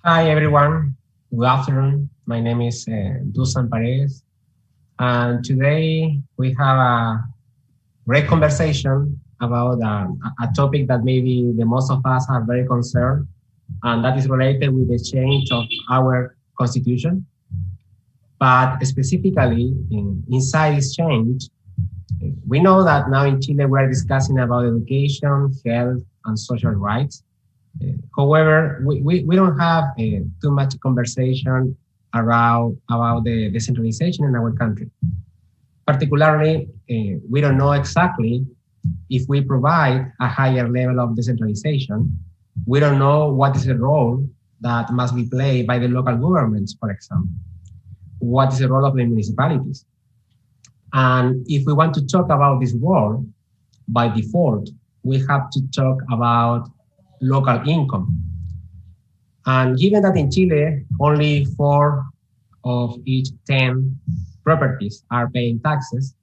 Hi, everyone. Good afternoon. My name is Dusan Paredes, and today we have a great conversation about a topic that maybe the most of us are very concerned, and that is related with the change of our constitution. But specifically, inside this change, we know that now in Chile we're discussing about education, health, and social rights. However, we don't have too much conversation around about the decentralization in our country. Particularly, we don't know exactly if we provide a higher level of decentralization. We don't know what is the role that must be played by the local governments, for example. What is the role of the municipalities? And if we want to talk about this role, by default, we have to talk about local income. And given that in Chile, only 4 of each 10 properties are paying taxes,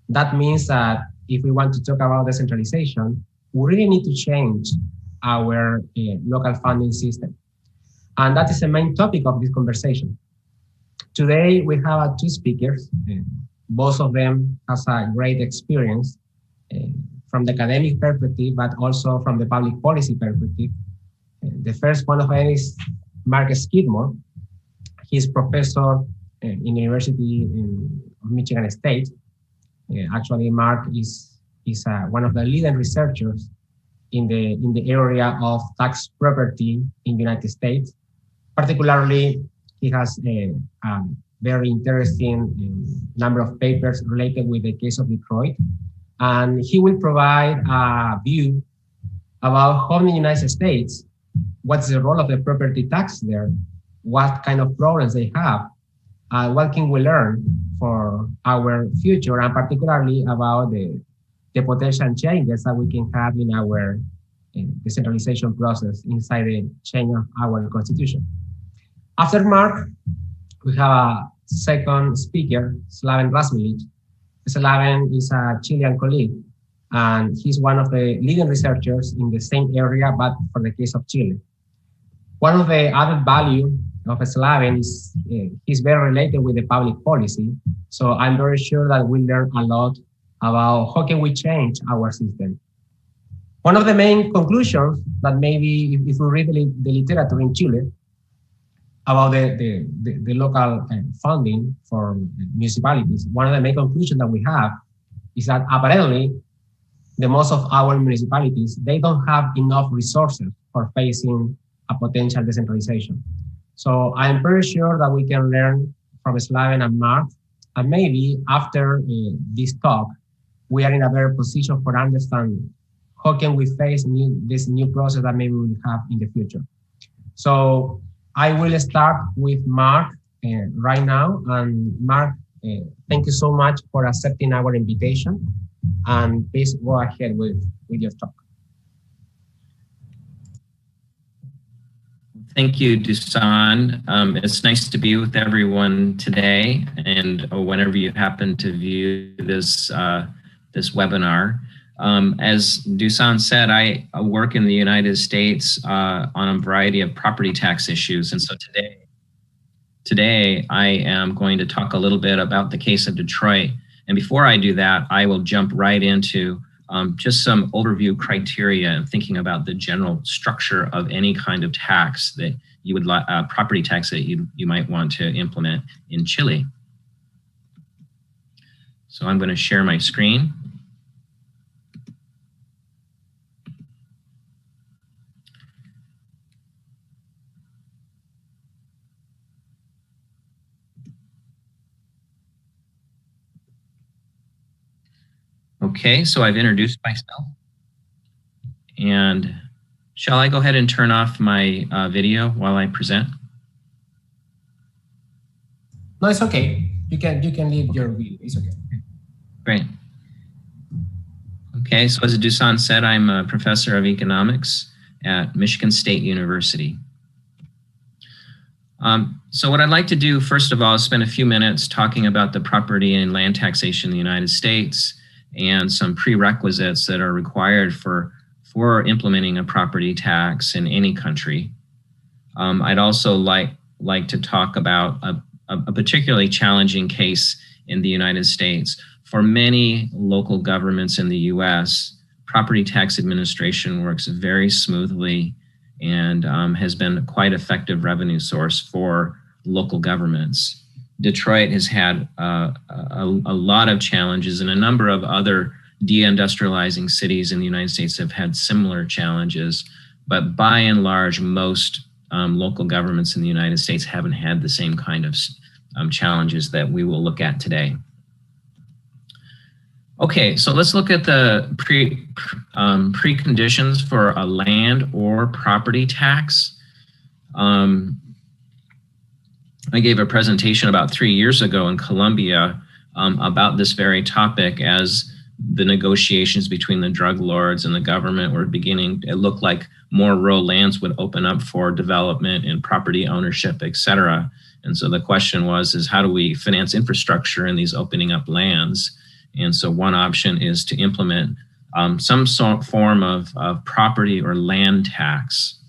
that means that if we want to talk about decentralization, we really need to change our local funding system. And that is the main topic of this conversation. Today, we have 2 speakers. Both of them has a great experience from the academic perspective, but also from the public policy perspective. The first one of them is Mark Skidmore. He's professor in the University of Michigan State. Actually, Mark is one of the leading researchers in the area of tax property in the United States. Particularly, he has a very interesting number of papers related with the case of Detroit. And he will provide a view about how in the United States, what's the role of the property tax there, what kind of problems they have, what can we learn for our future, and particularly about the potential changes that we can have in our decentralization process inside the change of our constitution. After Mark, we have a second speaker, Slaven Razmilic. Slaven is a Chilean colleague, and he's one of the leading researchers in the same area, but for the case of Chile. One of the added value of Slaven is he's very related with the public policy. So I'm very sure that we'll learn a lot about how can we change our system. One of the main conclusions that maybe if we read the literature in Chile, about the local funding for municipalities, one of the main conclusions that we have is that apparently the most of our municipalities, they don't have enough resources for facing a potential decentralization. So I'm pretty sure that we can learn from Slaven and Mark, and maybe after this talk, we are in a better position for understanding how can we face this new process that maybe we'll have in the future. So I will start with Mark right now. And Mark, thank you so much for accepting our invitation. And please go ahead with your talk. Thank you, Dusan. It's nice to be with everyone today, and whenever you happen to view this this webinar. As Dusan said, I work in the United States on a variety of property tax issues. And so today I am going to talk a little bit about the case of Detroit. And before I do that, I will jump right into just some overview criteria and thinking about the general structure of any kind of tax that you would property tax that you might want to implement in Chile. So I'm going to share my screen. Okay, so I've introduced myself. And shall I go ahead and turn off my video while I present? No, it's okay. You can leave your video. It's okay. Great. Okay, so as Dusan said, I'm a professor of economics at Michigan State University. So what I'd like to do, first of all, is spend a few minutes talking about the property and land taxation in the United States and some prerequisites that are required for implementing a property tax in any country. I'd also like to talk about a particularly challenging case in the United States. For many local governments in the US, property tax administration works very smoothly and has been quite effective revenue source for local governments. Detroit has had a lot of challenges, and a number of other deindustrializing cities in the United States have had similar challenges, but by and large, most local governments in the United States haven't had the same kind of challenges that we will look at today. Okay, so let's look at the preconditions for a land or property tax. I gave a presentation about 3 years ago in Columbia about this very topic as the negotiations between the drug lords and the government were beginning. It looked like more rural lands would open up for development and property ownership, et cetera. And so the question is how do we finance infrastructure in these opening up lands? And so one option is to implement some form of property or land tax.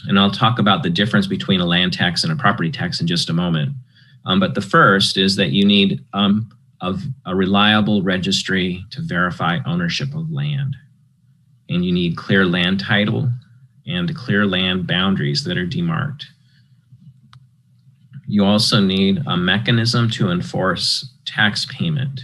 And I'll talk about the difference between a land tax and a property tax in just a moment. But the first is that you need a reliable registry to verify ownership of land. And you need clear land title and clear land boundaries that are demarked. You also need a mechanism to enforce tax payment.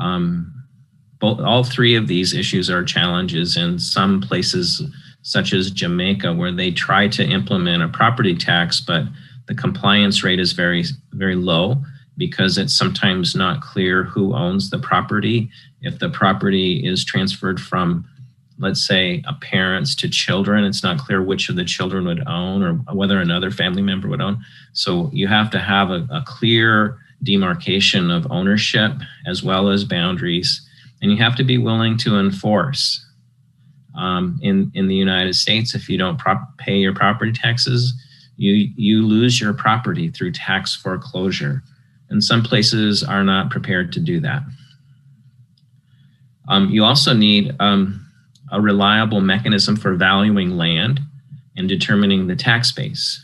All three of these issues are challenges in some places, such as Jamaica, where they try to implement a property tax, but the compliance rate is very, very low because it's sometimes not clear who owns the property. If the property is transferred from, let's say, a parents to children, it's not clear which of the children would own or whether another family member would own. So you have to have a clear demarcation of ownership as well as boundaries, and you have to be willing to enforce. In the United States, if you don't pay your property taxes, you lose your property through tax foreclosure. And some places are not prepared to do that. You also need a reliable mechanism for valuing land and determining the tax base.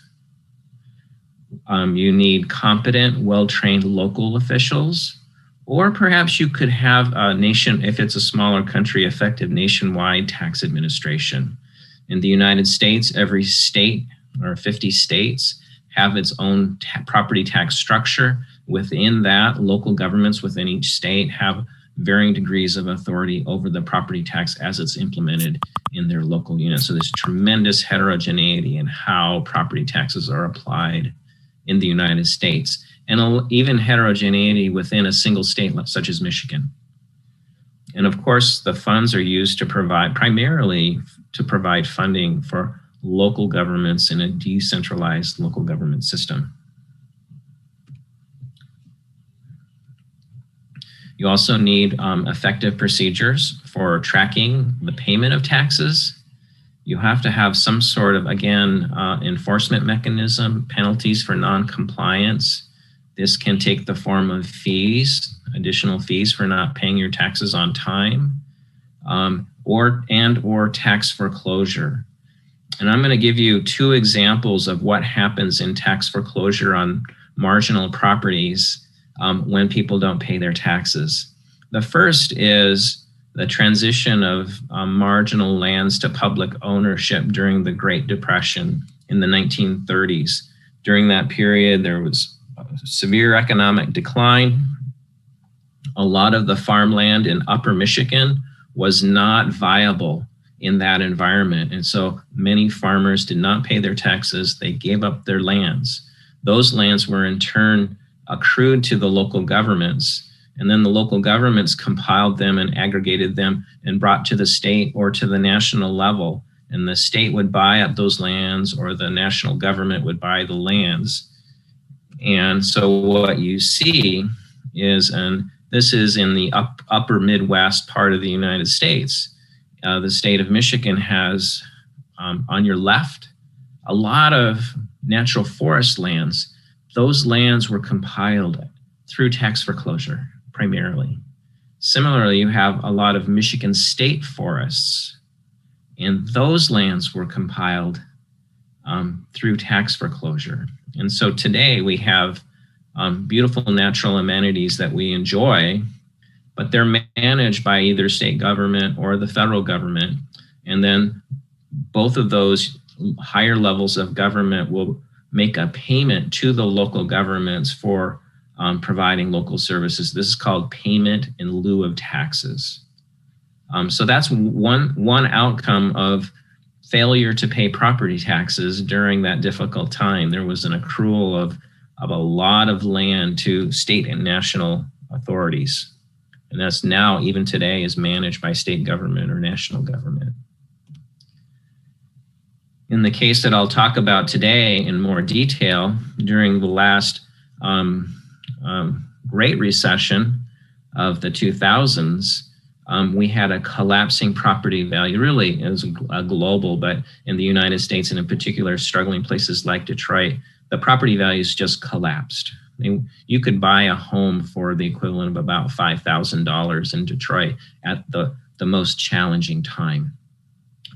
You need competent, well-trained local officials, or perhaps you could have if it's a smaller country, effective nationwide tax administration. In the United States, every state or 50 states have its own property tax structure. Within that, local governments within each state have varying degrees of authority over the property tax as it's implemented in their local units. So there's tremendous heterogeneity in how property taxes are applied in the United States, and even heterogeneity within a single state such as Michigan. And of course, the funds are used to primarily to provide funding for local governments in a decentralized local government system. You also need effective procedures for tracking the payment of taxes. You have to have some sort of, again, enforcement mechanism, penalties for non-compliance. This can take the form of fees, additional fees for not paying your taxes on time, or tax foreclosure. And I'm going to give you two examples of what happens in tax foreclosure on marginal properties when people don't pay their taxes. The first is the transition of marginal lands to public ownership during the Great Depression in the 1930s. During that period, there was a severe economic decline. A lot of the farmland in Upper Michigan was not viable in that environment. And so many farmers did not pay their taxes. They gave up their lands. Those lands were in turn accrued to the local governments. And then the local governments compiled them and aggregated them and brought to the state or to the national level. And the state would buy up those lands, or the national government would buy the lands. And so what you see is, and this is in the upper Midwest part of the United States, the state of Michigan has, on your left, a lot of natural forest lands. Those lands were compiled through tax foreclosure, primarily. Similarly, you have a lot of Michigan state forests, and those lands were compiled through tax foreclosure. And so today we have beautiful natural amenities that we enjoy, but they're managed by either state government or the federal government. And then both of those higher levels of government will make a payment to the local governments for providing local services. This is called payment in lieu of taxes. So that's one outcome of failure to pay property taxes during that difficult time. There was an accrual of a lot of land to state and national authorities. And that's now, even today, is managed by state government or national government. In the case that I'll talk about today in more detail, during the last Great Recession of the 2000s, we had a collapsing property value. Really, it was a global, but in the United States and in particular, struggling places like Detroit, the property values just collapsed. You could buy a home for the equivalent of about $5,000 in Detroit at the most challenging time.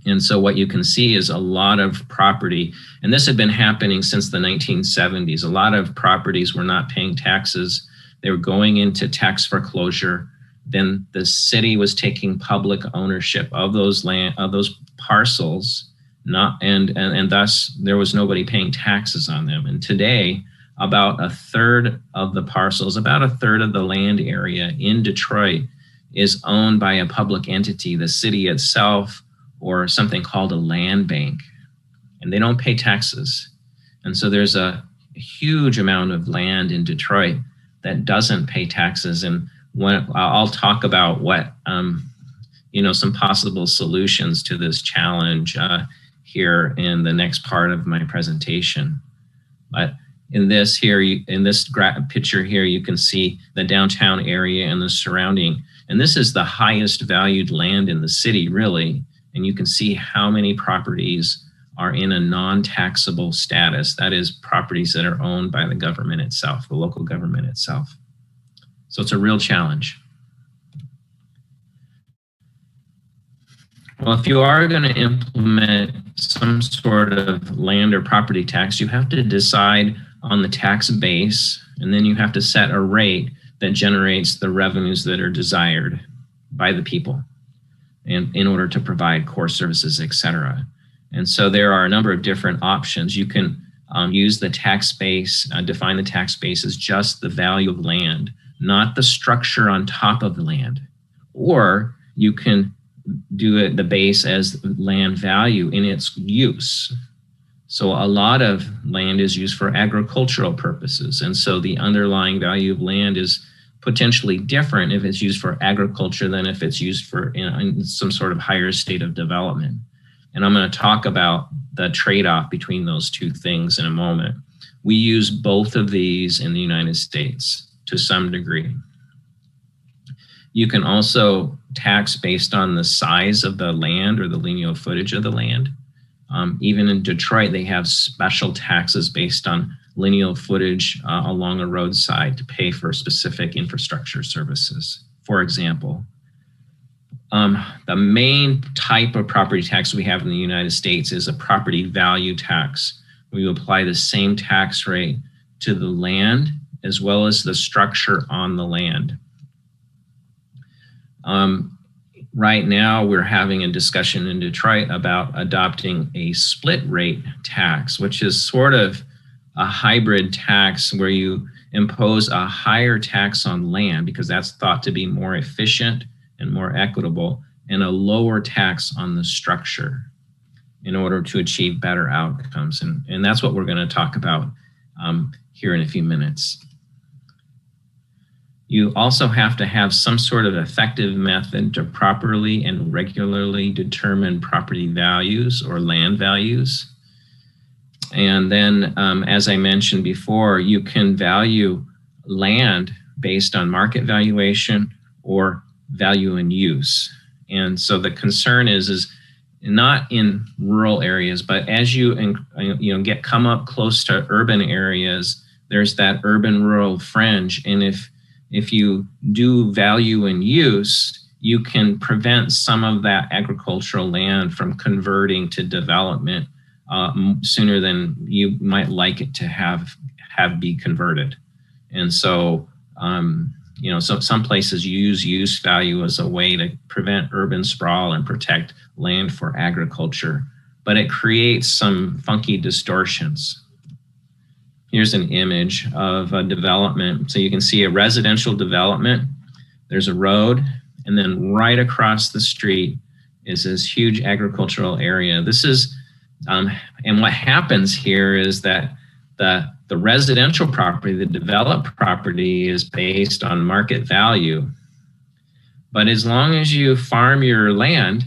And so what you can see is a lot of property, and this had been happening since the 1970s. A lot of properties were not paying taxes. They were going into tax foreclosure. Then the city was taking public ownership of those parcels, and thus there was nobody paying taxes on them. And today, about a third of the parcels, about a third of the land area in Detroit is owned by a public entity, the city itself, or something called a land bank, and they don't pay taxes. And so there's a huge amount of land in Detroit that doesn't pay taxes. And when I'll talk about what, some possible solutions to this challenge here in the next part of my presentation. But in this picture here, you can see the downtown area and the surrounding. And this is the highest valued land in the city, really. And you can see how many properties are in a non-taxable status. That is, properties that are owned by the government itself, the local government itself. So it's a real challenge. Well, if you are going to implement some sort of land or property tax, you have to decide on the tax base, and then you have to set a rate that generates the revenues that are desired by the people, and in order to provide core services, et cetera. And so there are a number of different options. You can use the tax base, define the tax base as just the value of land, not the structure on top of the land. Or you can do the base as land value in its use. So a lot of land is used for agricultural purposes. And so the underlying value of land is potentially different if it's used for agriculture than if it's used for in some sort of higher state of development. And I'm going to talk about the trade-off between those two things in a moment. We use both of these in the United States to some degree. You can also tax based on the size of the land or the lineal footage of the land. Even in Detroit, they have special taxes based on lineal footage along a roadside to pay for specific infrastructure services. For example, the main type of property tax we have in the United States is a property value tax. We apply the same tax rate to the land as well as the structure on the land. Right now, we're having a discussion in Detroit about adopting a split rate tax, which is sort of a hybrid tax where you impose a higher tax on land because that's thought to be more efficient and more equitable, and a lower tax on the structure in order to achieve better outcomes. And that's what we're going to talk about here in a few minutes. You also have to have some sort of effective method to properly and regularly determine property values or land values. And then, as I mentioned before, you can value land based on market valuation or value in use. And so the concern is not in rural areas, but as you come up close to urban areas, there's that urban-rural fringe. And if you do value in use, you can prevent some of that agricultural land from converting to development sooner than you might like it to have be converted. And so, you know, so some places use use value as a way to prevent urban sprawl and protect land for agriculture, but it creates some funky distortions. Here's an image of a development. So you can see a residential development. There's a road, and then right across the street is this huge agricultural area. This is, and what happens here is that the residential property, the developed property, is based on market value. But as long as you farm your land,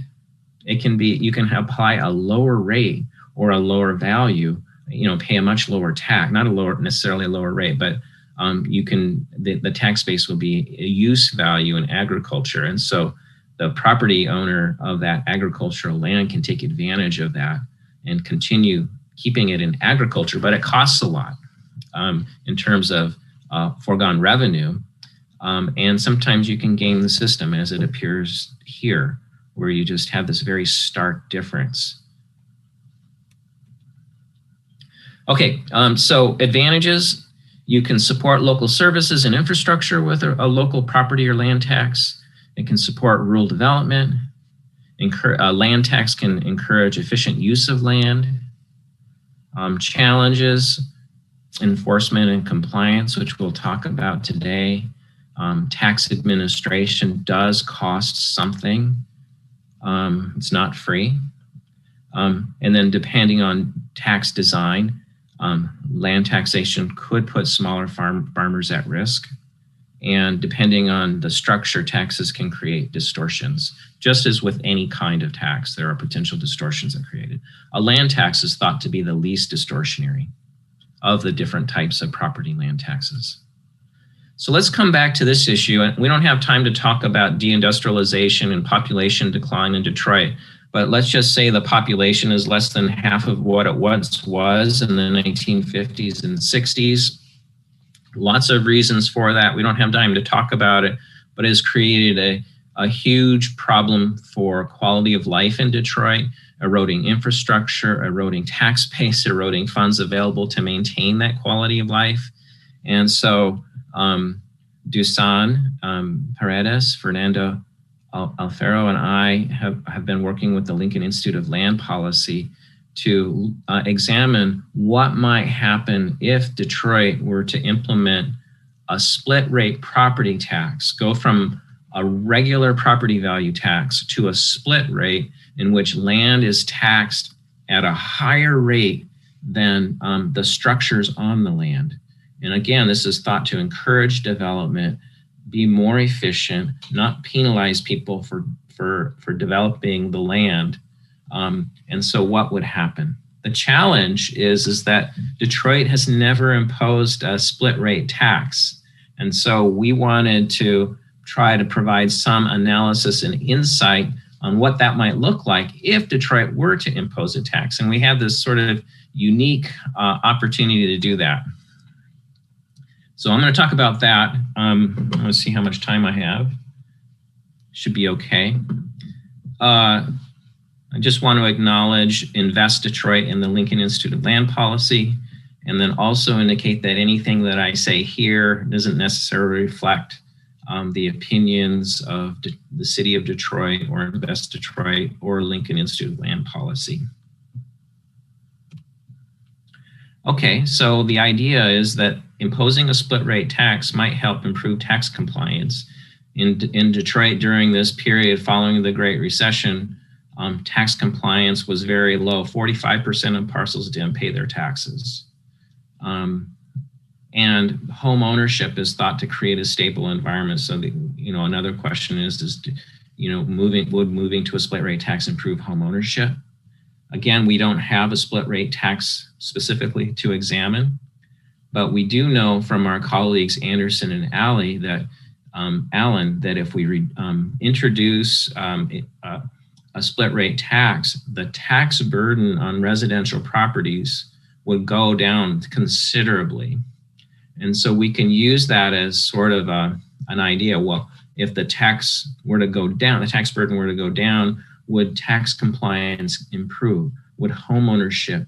it can be, you can apply a lower rate or a lower value, you know, pay a much lower tax, not a lower, necessarily a lower rate, but you can, the tax base will be a use value in agriculture. And so the property owner of that agricultural land can take advantage of that and continue keeping it in agriculture, but it costs a lot in terms of foregone revenue. And sometimes you can game the system, as it appears here, where you just have this very stark difference. Okay, so advantages: you can support local services and infrastructure with a local property or land tax. It can support rural development. Land tax can encourage efficient use of land. Challenges: enforcement and compliance, which we'll talk about today. Tax administration does cost something. It's not free. And then depending on tax design, land taxation could put smaller farmers at risk. And depending on the structure, taxes can create distortions. Just as with any kind of tax, there are potential distortions that are created. A land tax is thought to be the least distortionary of the different types of property land taxes. So let's come back to this issue. We don't have time to talk about deindustrialization and population decline in Detroit, but let's just say the population is less than half of what it once was in the 1950s and 60s. Lots of reasons for that. We don't have time to talk about it, but it has created a huge problem for quality of life in Detroit, eroding infrastructure, eroding tax base, eroding funds available to maintain that quality of life. And so Dusan Paredes, Fernando Alfaro, and I have been working with the Lincoln Institute of Land Policy to examine what might happen if Detroit were to implement a split rate property tax, go from a regular property value tax to a split rate in which land is taxed at a higher rate than the structures on the land. And again, this is thought to encourage development, be more efficient, not penalize people for developing the land. And so what would happen? The challenge is that Detroit has never imposed a split rate tax. And so we wanted to try to provide some analysis and insight on what that might look like if Detroit were to impose a tax. And we have this sort of unique opportunity to do that. So I'm going to talk about that. I'm going to see how much time I have. Should be okay. I just want to acknowledge Invest Detroit and the Lincoln Institute of Land Policy, and then also indicate that anything that I say here doesn't necessarily reflect the opinions of the City of Detroit or Invest Detroit or Lincoln Institute of Land Policy. Okay, so the idea is that imposing a split rate tax might help improve tax compliance. In Detroit during this period following the Great Recession, tax compliance was very low. 45% of parcels didn't pay their taxes. And home ownership is thought to create a stable environment. So, another question is would moving to a split rate tax improve home ownership? Again, we don't have a split rate tax specifically to examine, but we do know from our colleagues Anderson and Allen that if we introduce a split rate tax, the tax burden on residential properties would go down considerably. And so we can use that as sort of an idea. Well, if the tax were to go down, the tax burden were to go down, would tax compliance improve? would homeownership,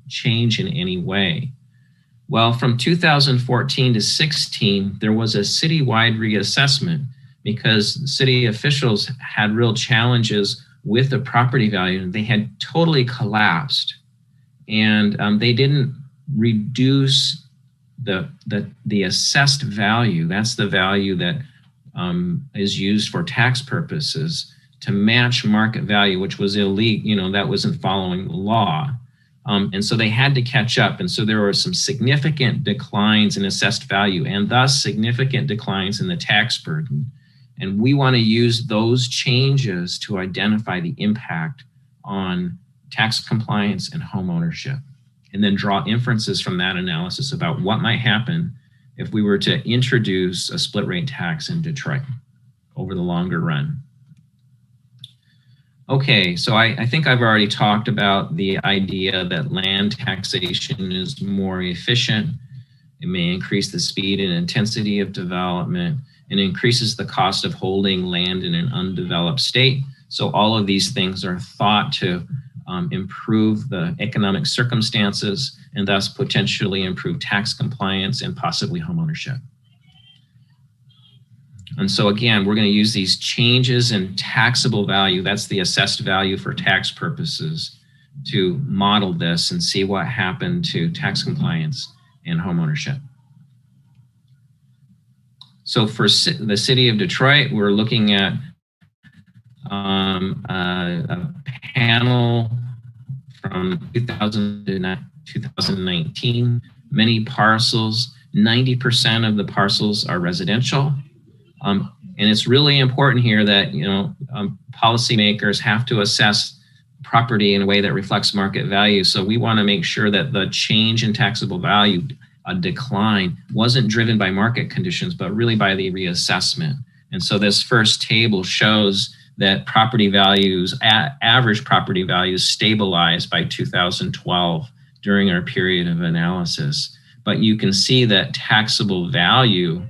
change in any way? Well, from 2014 to 16, there was a citywide reassessment because city officials had real challenges with the property value. They had totally collapsed, and they didn't reduce the assessed value. That's the value that is used for tax purposes to match market value, which was illegal. That wasn't following the law. And so they had to catch up. And so there were some significant declines in assessed value and thus significant declines in the tax burden. And we want to use those changes to identify the impact on tax compliance and home ownership, and then draw inferences from that analysis about what might happen if we were to introduce a split rate tax in Detroit over the longer run. Okay, so I think I've already talked about the idea that land taxation is more efficient. It may increase the speed and intensity of development, and increases the cost of holding land in an undeveloped state. So all of these things are thought to improve the economic circumstances and thus potentially improve tax compliance and possibly homeownership. And so again, we're going to use these changes in taxable value, that's the assessed value for tax purposes, to model this and see what happened to tax compliance and homeownership. So for the city of Detroit, we're looking at a panel from 2000 to 2019, many parcels, 90% of the parcels are residential. And it's really important here that policymakers have to assess property in a way that reflects market value. So we want to make sure that the change in taxable value, a decline, wasn't driven by market conditions, but really by the reassessment. And so this first table shows that property values, average property values, stabilized by 2012 during our period of analysis. But you can see that taxable value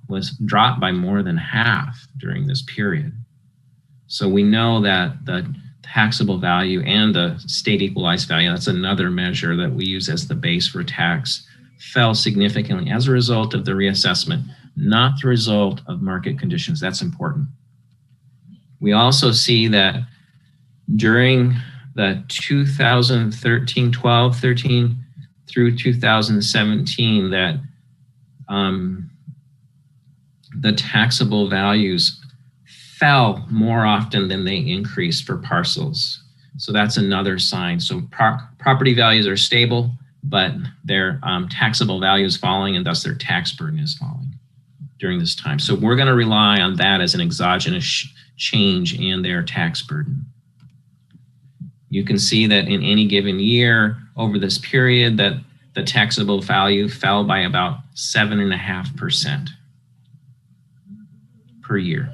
was dropped by more than half during this period. So we know that the taxable value and the state equalized value, that's another measure that we use as the base for tax, fell significantly as a result of the reassessment, not the result of market conditions. That's important. We also see that during the 2012, 13 through 2017, that the taxable values fell more often than they increased for parcels. So that's another sign. So property values are stable, but their taxable value is falling, and thus their tax burden is falling during this time. So we're going to rely on that as an exogenous change in their tax burden. You can see that in any given year over this period that the taxable value fell by about 7.5% per year.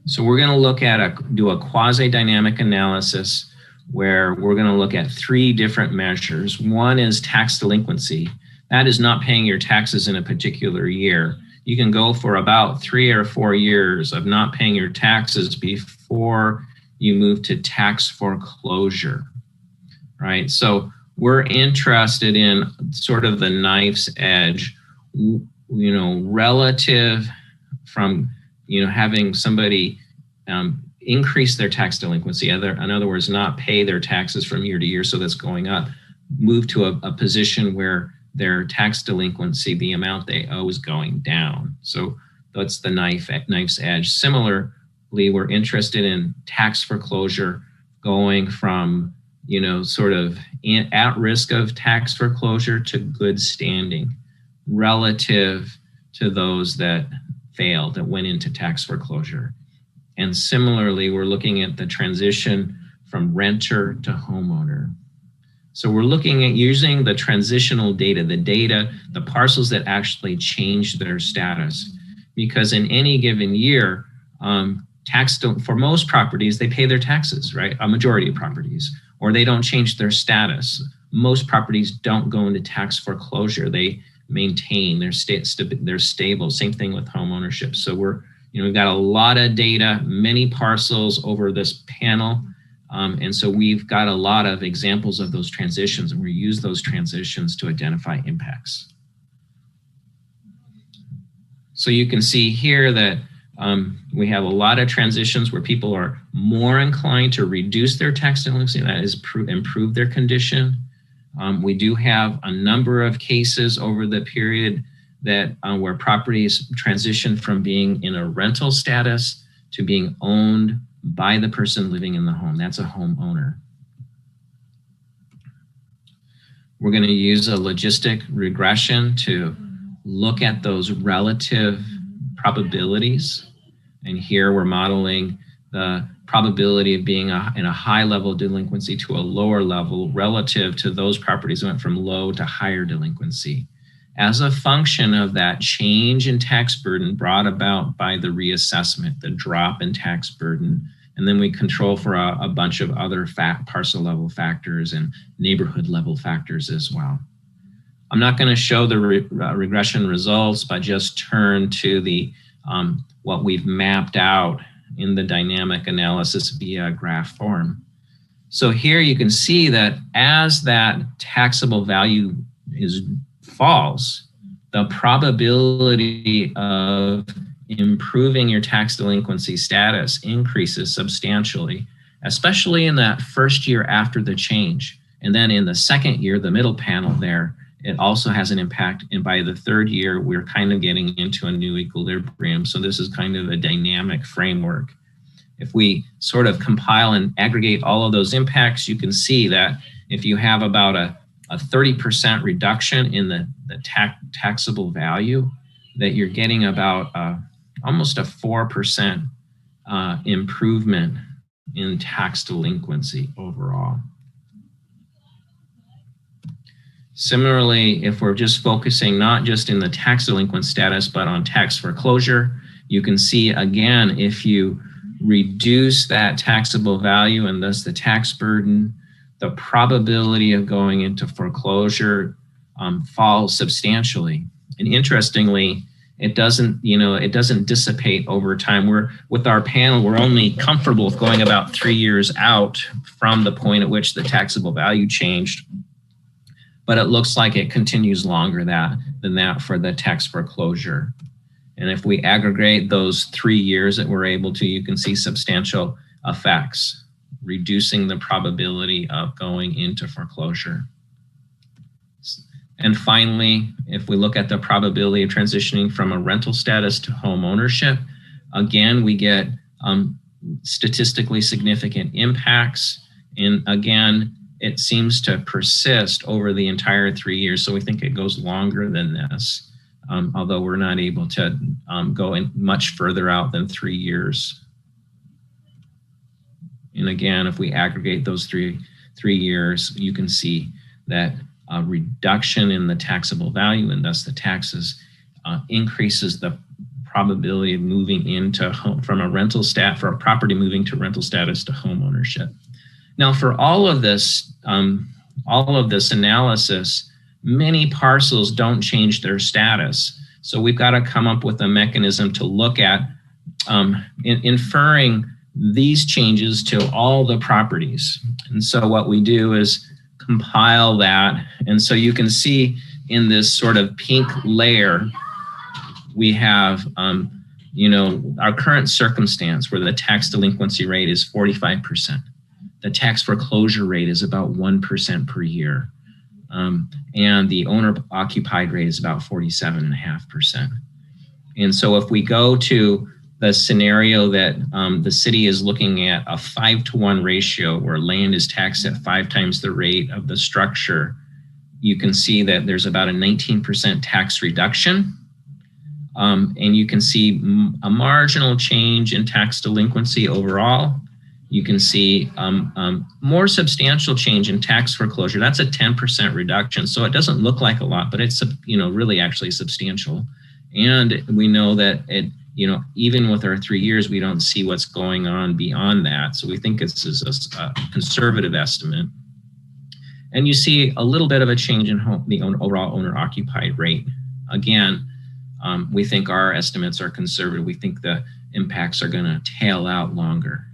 So we're going to look at do a quasi-dynamic analysis where we're going to look at 3 different measures. One is tax delinquency. That is not paying your taxes in a particular year. You can go for about 3 or 4 years of not paying your taxes before you move to tax foreclosure, right? So we're interested in sort of the knife's edge, relative from, having somebody increase their tax delinquency, in other words, not pay their taxes from year to year, so that's going up, move to a position where their tax delinquency, the amount they owe, is going down. So that's the knife's edge. Similarly, we're interested in tax foreclosure going from, sort of at risk of tax foreclosure to good standing relative to those that failed, that went into tax foreclosure. And similarly, we're looking at the transition from renter to homeowner. So we're looking at using the transitional data, the parcels that actually change their status. Because in any given year, for most properties, they pay their taxes, right? A majority of properties, or they don't change their status. Most properties don't go into tax foreclosure. They maintain, they're stable. Same thing with home ownership. So we've got a lot of data, many parcels over this panel. And so we've got a lot of examples of those transitions, and we use those transitions to identify impacts. So you can see here that we have a lot of transitions where people are more inclined to reduce their tax delinquency, that is, improve their condition. We do have a number of cases over the period that where properties transition from being in a rental status to being owned by the person living in the home. That's a homeowner. We're going to use a logistic regression to look at those relative probabilities. And here we're modeling the probability of being in a high level of delinquency to a lower level relative to those properties that went from low to higher delinquency as a function of that change in tax burden brought about by the reassessment, the drop in tax burden. And then we control for a bunch of other parcel level factors and neighborhood level factors as well. I'm not going to show the regression results, but just turn to the what we've mapped out in the dynamic analysis via graph form. So here you can see that as that taxable value falls, the probability of improving your tax delinquency status increases substantially, especially in that first year after the change. And then in the second year, the middle panel there, it also has an impact. And by the third year, we're kind of getting into a new equilibrium. So this is kind of a dynamic framework. If we sort of compile and aggregate all of those impacts, you can see that if you have about a 30% reduction in the taxable value, that you're getting about almost a 4% improvement in tax delinquency overall. Similarly, if we're just focusing not just in the tax delinquent status, but on tax foreclosure, you can see again, if you reduce that taxable value and thus the tax burden, the probability of going into foreclosure falls substantially. And interestingly, it doesn't dissipate over time. With our panel, we're only comfortable with going about 3 years out from the point at which the taxable value changed. But it looks like it continues longer than that for the tax foreclosure. And if we aggregate those 3 years that we're able to, you can see substantial effects, reducing the probability of going into foreclosure. And finally, if we look at the probability of transitioning from a rental status to home ownership, again, we get statistically significant impacts. And again, it seems to persist over the entire 3 years. So we think it goes longer than this, although we're not able to go in much further out than 3 years. And again, if we aggregate those three years, you can see that a reduction in the taxable value and thus the taxes increases the probability of moving into home from a rental stat for a property moving to rental status to home ownership. Now, for all of this analysis, many parcels don't change their status. So we've got to come up with a mechanism to look at inferring these changes to all the properties. And so what we do is compile that. And so you can see in this sort of pink layer, we have our current circumstance where the tax delinquency rate is 45%. The tax foreclosure rate is about 1% per year. And the owner-occupied rate is about 47.5%. And so if we go to the scenario that the city is looking at a 5-to-1 ratio where land is taxed at 5 times the rate of the structure, you can see that there's about a 19% tax reduction. And you can see a marginal change in tax delinquency overall. You can see more substantial change in tax foreclosure. That's a 10% reduction. So it doesn't look like a lot, but it's really actually substantial. And we know that even with our 3 years, we don't see what's going on beyond that. So we think this is a conservative estimate. And you see a little bit of a change in the overall owner-occupied rate. Again, we think our estimates are conservative. We think the impacts are going to tail out longer.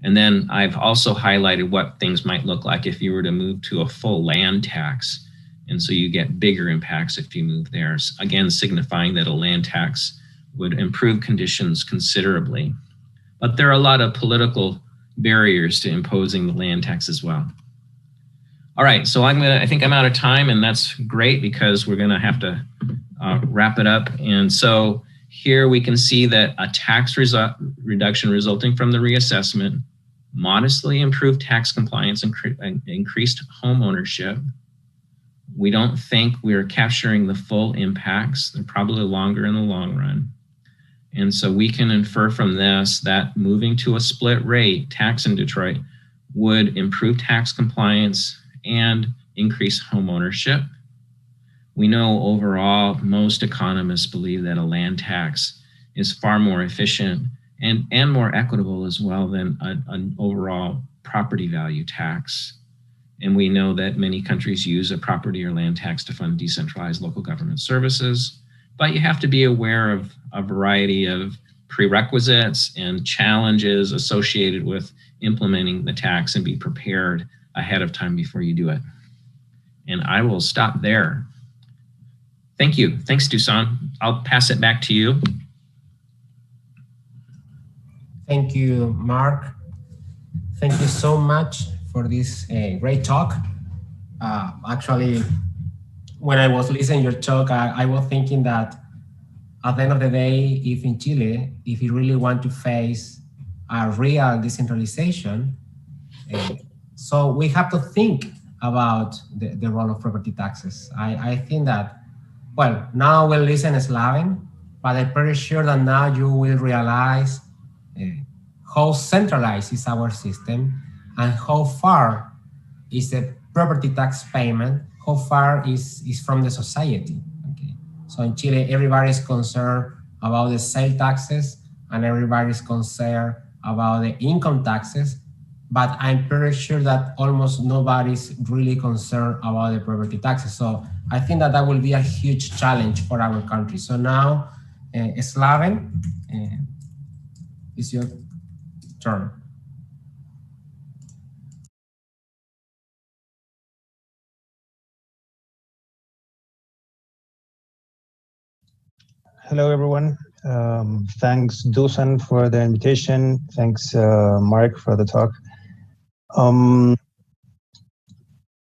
And then I've also highlighted what things might look like if you were to move to a full land tax. And so you get bigger impacts if you move there. Again, signifying that a land tax would improve conditions considerably. But there are a lot of political barriers to imposing the land tax as well. All right, so I think I'm out of time, and that's great because we're gonna have to wrap it up. And so here we can see that a tax reduction resulting from the reassessment modestly improved tax compliance and increased home ownership. We don't think we're capturing the full impacts. They're probably longer in the long run. And so we can infer from this that moving to a split rate tax in Detroit would improve tax compliance and increase home ownership. We know overall, most economists believe that a land tax is far more efficient and more equitable as well than an overall property value tax. And we know that many countries use a property or land tax to fund decentralized local government services, but you have to be aware of a variety of prerequisites and challenges associated with implementing the tax and be prepared ahead of time before you do it. And I will stop there. Thank you. Thanks, Dusan. I'll pass it back to you. Thank you, Mark. Thank you so much for this great talk. Actually, when I was listening to your talk, I was thinking that at the end of the day, if in Chile, if you really want to face a real decentralization, so we have to think about the role of property taxes. I think that, well, now we'll listen to Slaven, but I'm pretty sure that now you will realize how centralized is our system and how far is the property tax payment, how far is from the society. Okay. So in Chile, everybody is concerned about the sale taxes and everybody is concerned about the income taxes, but I'm pretty sure that almost nobody's really concerned about the property taxes. So I think that will be a huge challenge for our country. So now, Slaven, it's your turn. Hello, everyone. Thanks, Dusan, for the invitation. Thanks, Mark, for the talk. I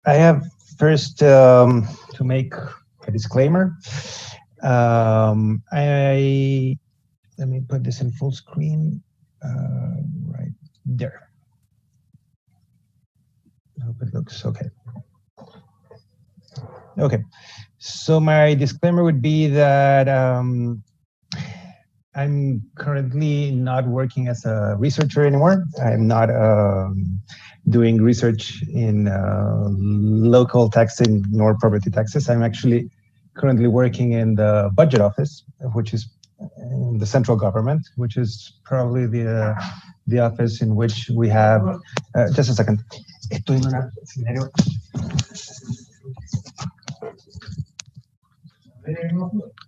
have first to make a disclaimer. Let me put this in full screen right there. I hope it looks okay. Okay, so my disclaimer would be that I'm currently not working as a researcher anymore. I'm not doing research in local taxing nor property taxes. I'm actually currently working in the budget office, which is in the central government, which is probably the office in which we have, just a second.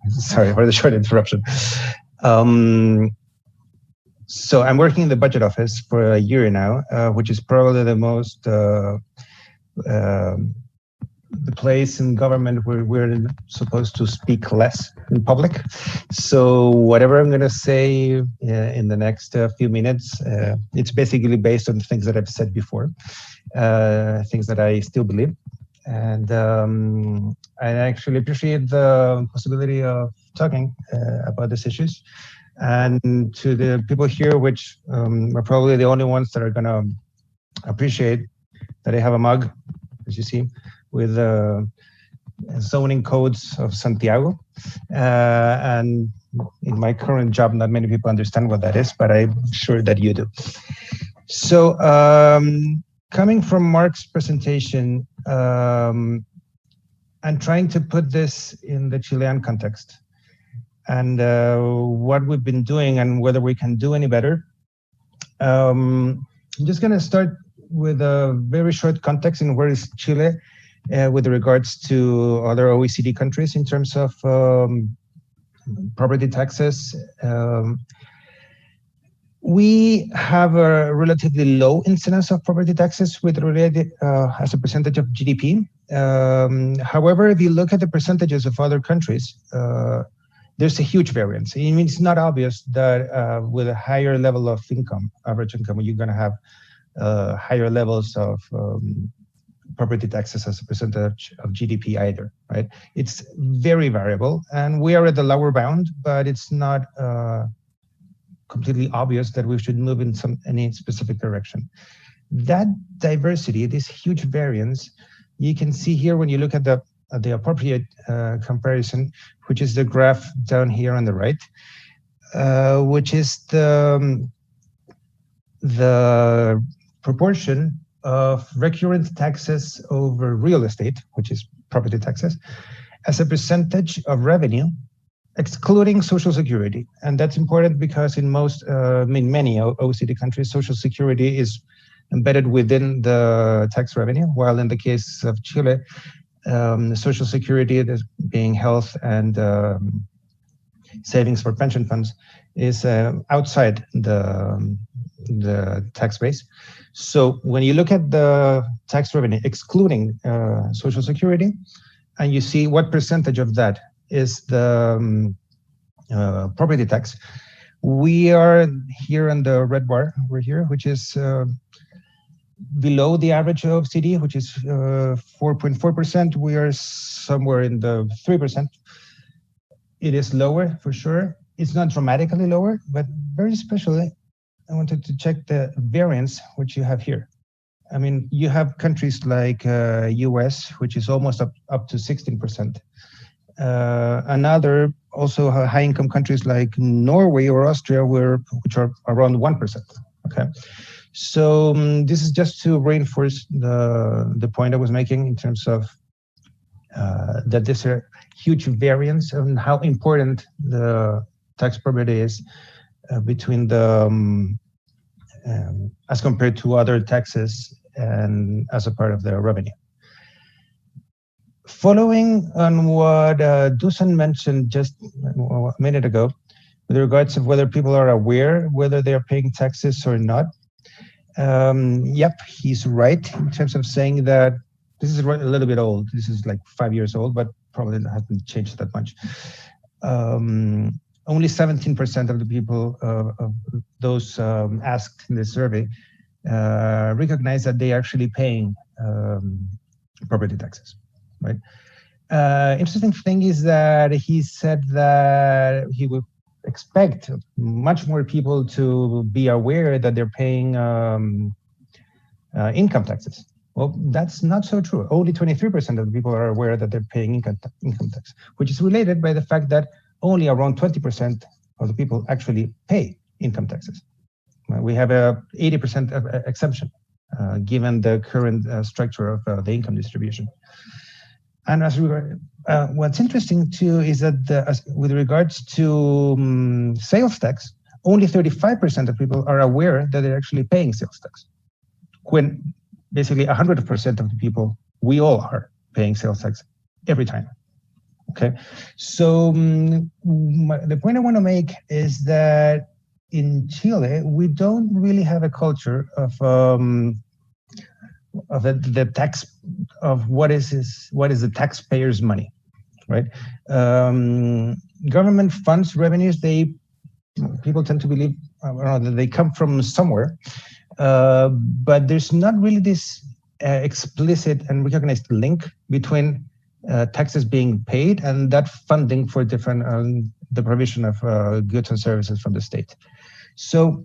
Sorry for the short interruption. So I'm working in the budget office for a year now, which is probably the most, the place in government where we're supposed to speak less in public. So whatever I'm going to say in the next few minutes, it's basically based on things that I've said before, things that I still believe. And I actually appreciate the possibility of talking about these issues. And to the people here, which are probably the only ones that are going to appreciate that I have a mug, as you see, with zoning codes of Santiago. And in my current job, not many people understand what that is, but I'm sure that you do. So coming from Mark's presentation, and trying to put this in the Chilean context and what we've been doing and whether we can do any better. I'm just going to start with a very short context in where is Chile with regards to other OECD countries in terms of property taxes. We have a relatively low incidence of property taxes with related as a percentage of GDP. However, if you look at the percentages of other countries, there's a huge variance. I mean, it's not obvious that with a higher level of income, average income, you're going to have higher levels of property taxes as a percentage of GDP either, right? It's very variable, and we are at the lower bound, but it's not completely obvious that we should move in any specific direction. That diversity, this huge variance, you can see here when you look at the appropriate comparison, which is the graph down here on the right, which is the proportion of recurrent taxes over real estate, which is property taxes, as a percentage of revenue, excluding Social Security. And that's important because in many OECD countries, Social Security is embedded within the tax revenue, while in the case of Chile, Social Security, is being health and savings for pension funds, is outside the tax base. So when you look at the tax revenue excluding Social Security, and you see what percentage of that is the property tax, we are here in the red bar over here, which is below the average of CD, which is 4.4%. We are somewhere in the 3%. It is lower for sure. It's not dramatically lower, but very especially, I wanted to check the variance, which you have here. I mean, you have countries like US, which is almost up to 16%. Another also high-income countries like Norway or Austria, which are around 1%. Okay, so this is just to reinforce the point I was making in terms of that there's a huge variance on how important the tax property is between the as compared to other taxes and as a part of the revenue. Following on what Dusan mentioned just a minute ago, with regards to whether people are aware whether they are paying taxes or not, yep, he's right in terms of saying that this is a little bit old. This is like 5 years old, but probably hasn't changed that much. Only 17% of the people, of those asked in the survey, recognize that they are actually paying property taxes, right? Interesting thing is that he said that he would expect much more people to be aware that they're paying income taxes. Well, that's not so true. Only 23% of the people are aware that they're paying income tax, which is related by the fact that only around 20% of the people actually pay income taxes. We have a 80% exemption, given the current structure of the income distribution. And as what's interesting too is that with regards to sales tax, only 35% of people are aware that they're actually paying sales tax, when basically 100% of the people, we all are paying sales tax every time. Okay, so the point I want to make is that in Chile, we don't really have a culture of the tax, of what is the taxpayer's money, right? Government funds, revenues, people tend to believe that they come from somewhere, but there's not really this explicit and recognized link between taxes being paid and that funding for different the provision of goods and services from the state. So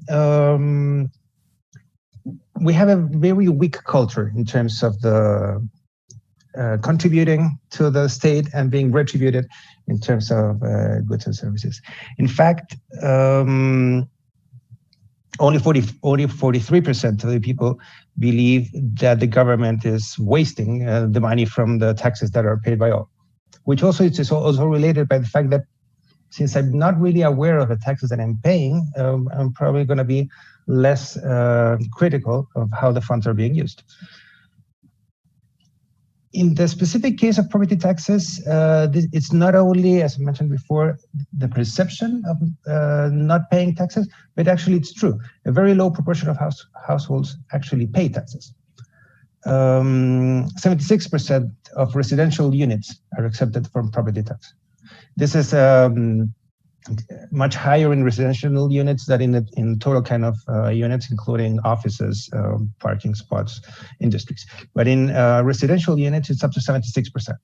we have a very weak culture in terms of the contributing to the state and being retributed in terms of goods and services. In fact, only 43% of the people believe that the government is wasting the money from the taxes that are paid by all, which also is also related by the fact that since I'm not really aware of the taxes that I'm paying, I'm probably going to be less critical of how the funds are being used. In the specific case of property taxes, it's not only, as I mentioned before, the perception of not paying taxes, but actually it's true. A very low proportion of households actually pay taxes. 76% of residential units are exempted from property tax. This is much higher in residential units than in total kind of units, including offices, parking spots, industries. But in residential units, it's up to 76%.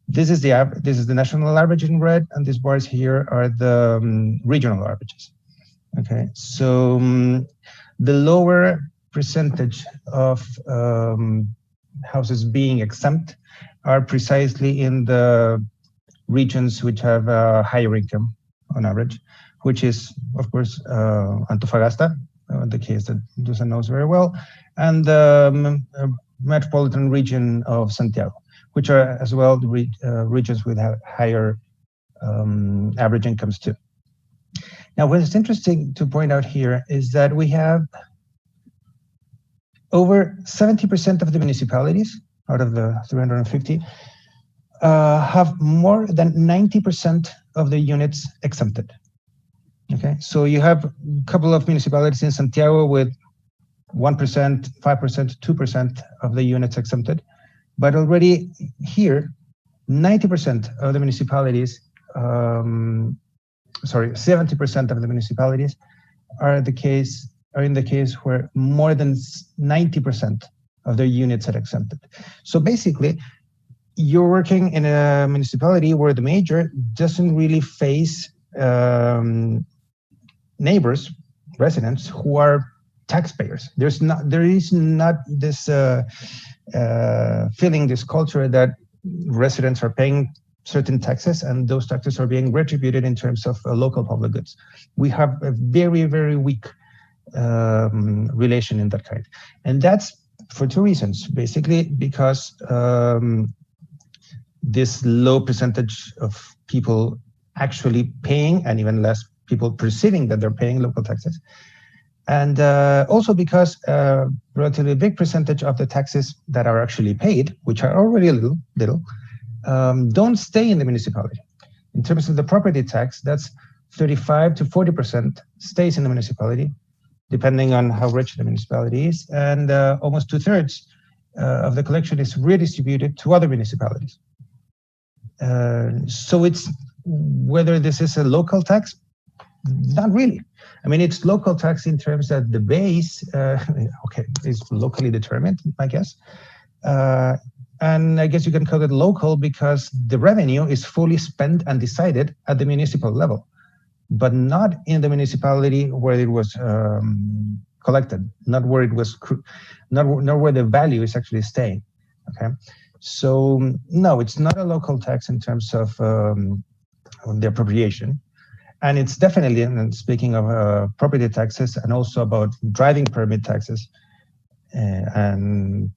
This is the national average in red, and these bars here are the regional averages. Okay, so the lower percentage of houses being exempt are precisely in the regions which have a higher income on average, which is, of course, Antofagasta, the case that Dusan knows very well, and the metropolitan region of Santiago, which are as well the regions with higher average incomes too. Now, what is interesting to point out here is that we have over 70% of the municipalities out of the 350 have more than 90% of the units exempted. Okay, so you have a couple of municipalities in Santiago with 1%, 5%, 2% of the units exempted, but already here, 90% of the municipalities, 70% of the municipalities are in the case where more than 90% of their units are exempted. So basically, you're working in a municipality where the mayor doesn't really face neighbors, residents who are taxpayers. There is not this feeling, this culture that residents are paying certain taxes and those taxes are being retributed in terms of local public goods. We have a very, very weak relation in that kind. And that's for two reasons. Basically, because this low percentage of people actually paying, and even less people perceiving that they're paying local taxes. And also because a relatively big percentage of the taxes that are actually paid, which are already little, don't stay in the municipality. In terms of the property tax, that's 35 to 40% stays in the municipality, depending on how rich the municipality is. And almost 2/3 of the collection is redistributed to other municipalities. So it's whether this is a local tax, not really. I mean, it's local tax in terms that the base, is locally determined, I guess. And I guess you can call it local because the revenue is fully spent and decided at the municipal level, but not in the municipality where it was collected, not where it was, not where the value is actually staying. Okay, so no, it's not a local tax in terms of the appropriation. And it's definitely, and speaking of property taxes and also about driving permit taxes and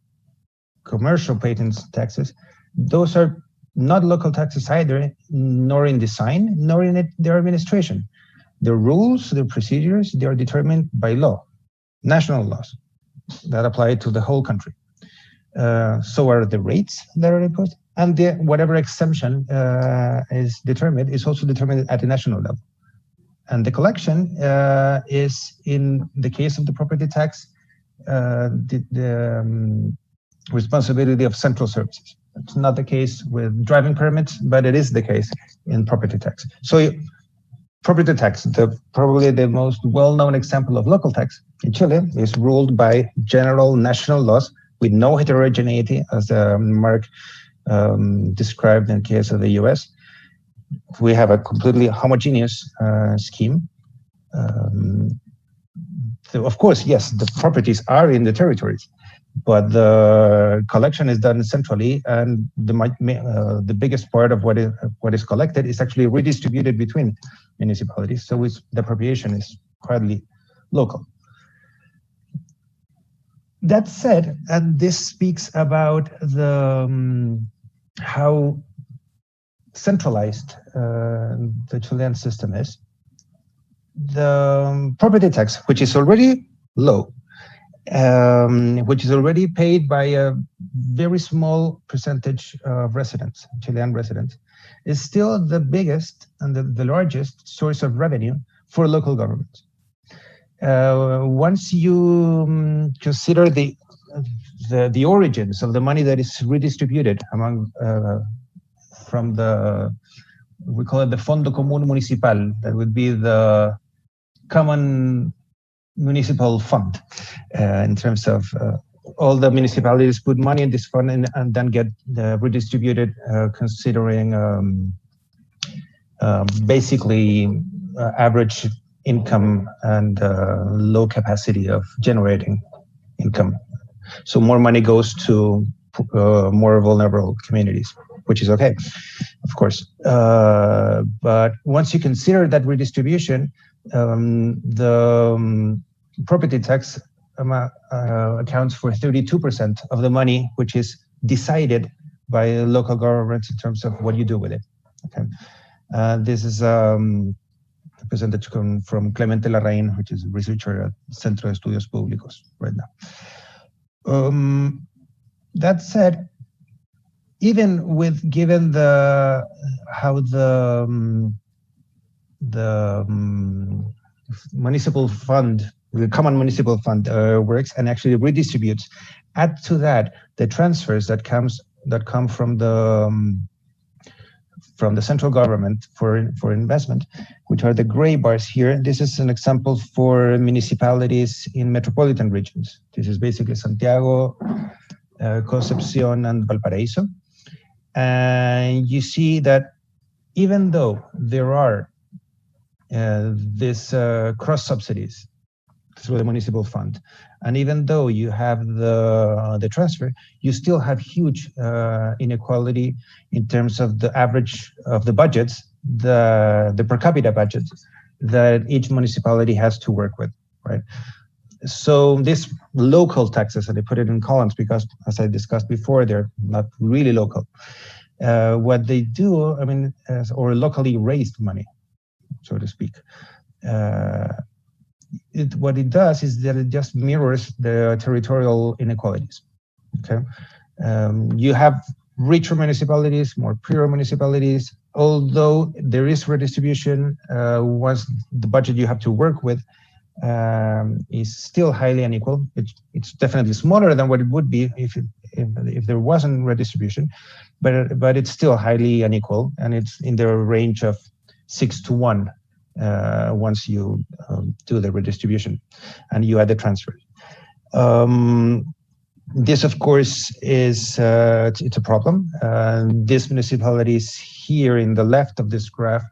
commercial patents taxes, those are not local taxes either, nor in design, nor in their administration. The rules, the procedures, they are determined by law, national laws that apply to the whole country. So are the rates that are imposed, and whatever exemption is determined is also determined at the national level. And the collection is, in the case of the property tax, the responsibility of central services. It's not the case with driving permits, but it is the case in property tax. So property tax, probably the most well-known example of local tax in Chile, is ruled by general national laws with no heterogeneity, as Mark described in the case of the US. We have a completely homogeneous scheme. So of course, yes, the properties are in the territories, but the collection is done centrally, and the biggest part of what is collected is actually redistributed between municipalities. So the appropriation is hardly local. That said, and this speaks about how centralized the Chilean system is. The property tax, which is already low, which is already paid by a very small percentage of residents, Chilean residents, is still the biggest and the largest source of revenue for local governments. Once you consider the origins of the money that is redistributed among from the, we call it the Fondo Común Municipal, that would be the common municipal fund, in terms of all the municipalities put money in this fund and then get redistributed, considering basically average income and low capacity of generating income. So more money goes to more vulnerable communities, which is okay, of course. But once you consider that redistribution, the property tax accounts for 32% of the money, which is decided by local governments in terms of what you do with it. Okay, this is a percentage from Clemente Larraín, which is a researcher at Centro de Estudios Públicos right now. That said, even with given how the municipal fund, the common municipal fund works and actually redistributes, add to that the transfers that come from the central government for investment, which are the gray bars here. This is an example for municipalities in metropolitan regions. This is basically Santiago, Concepción, and Valparaíso. And you see that even though there are these cross subsidies through the municipal fund, and even though you have the transfer, you still have huge inequality in terms of the average of the budgets, the per capita budgets that each municipality has to work with, right? So these local taxes, and I put it in columns because, as I discussed before, they're not really local. What they do, I mean, or locally raised money, so to speak. What it does is that it just mirrors the territorial inequalities. Okay, you have richer municipalities, more poorer municipalities. Although there is redistribution, once the budget you have to work with is still highly unequal. It's definitely smaller than what it would be if there wasn't redistribution, but it's still highly unequal, and it's in the range of 6-to-1 once you do the redistribution and you add the transfer. This, of course, is it's a problem. These municipalities here in the left of this graph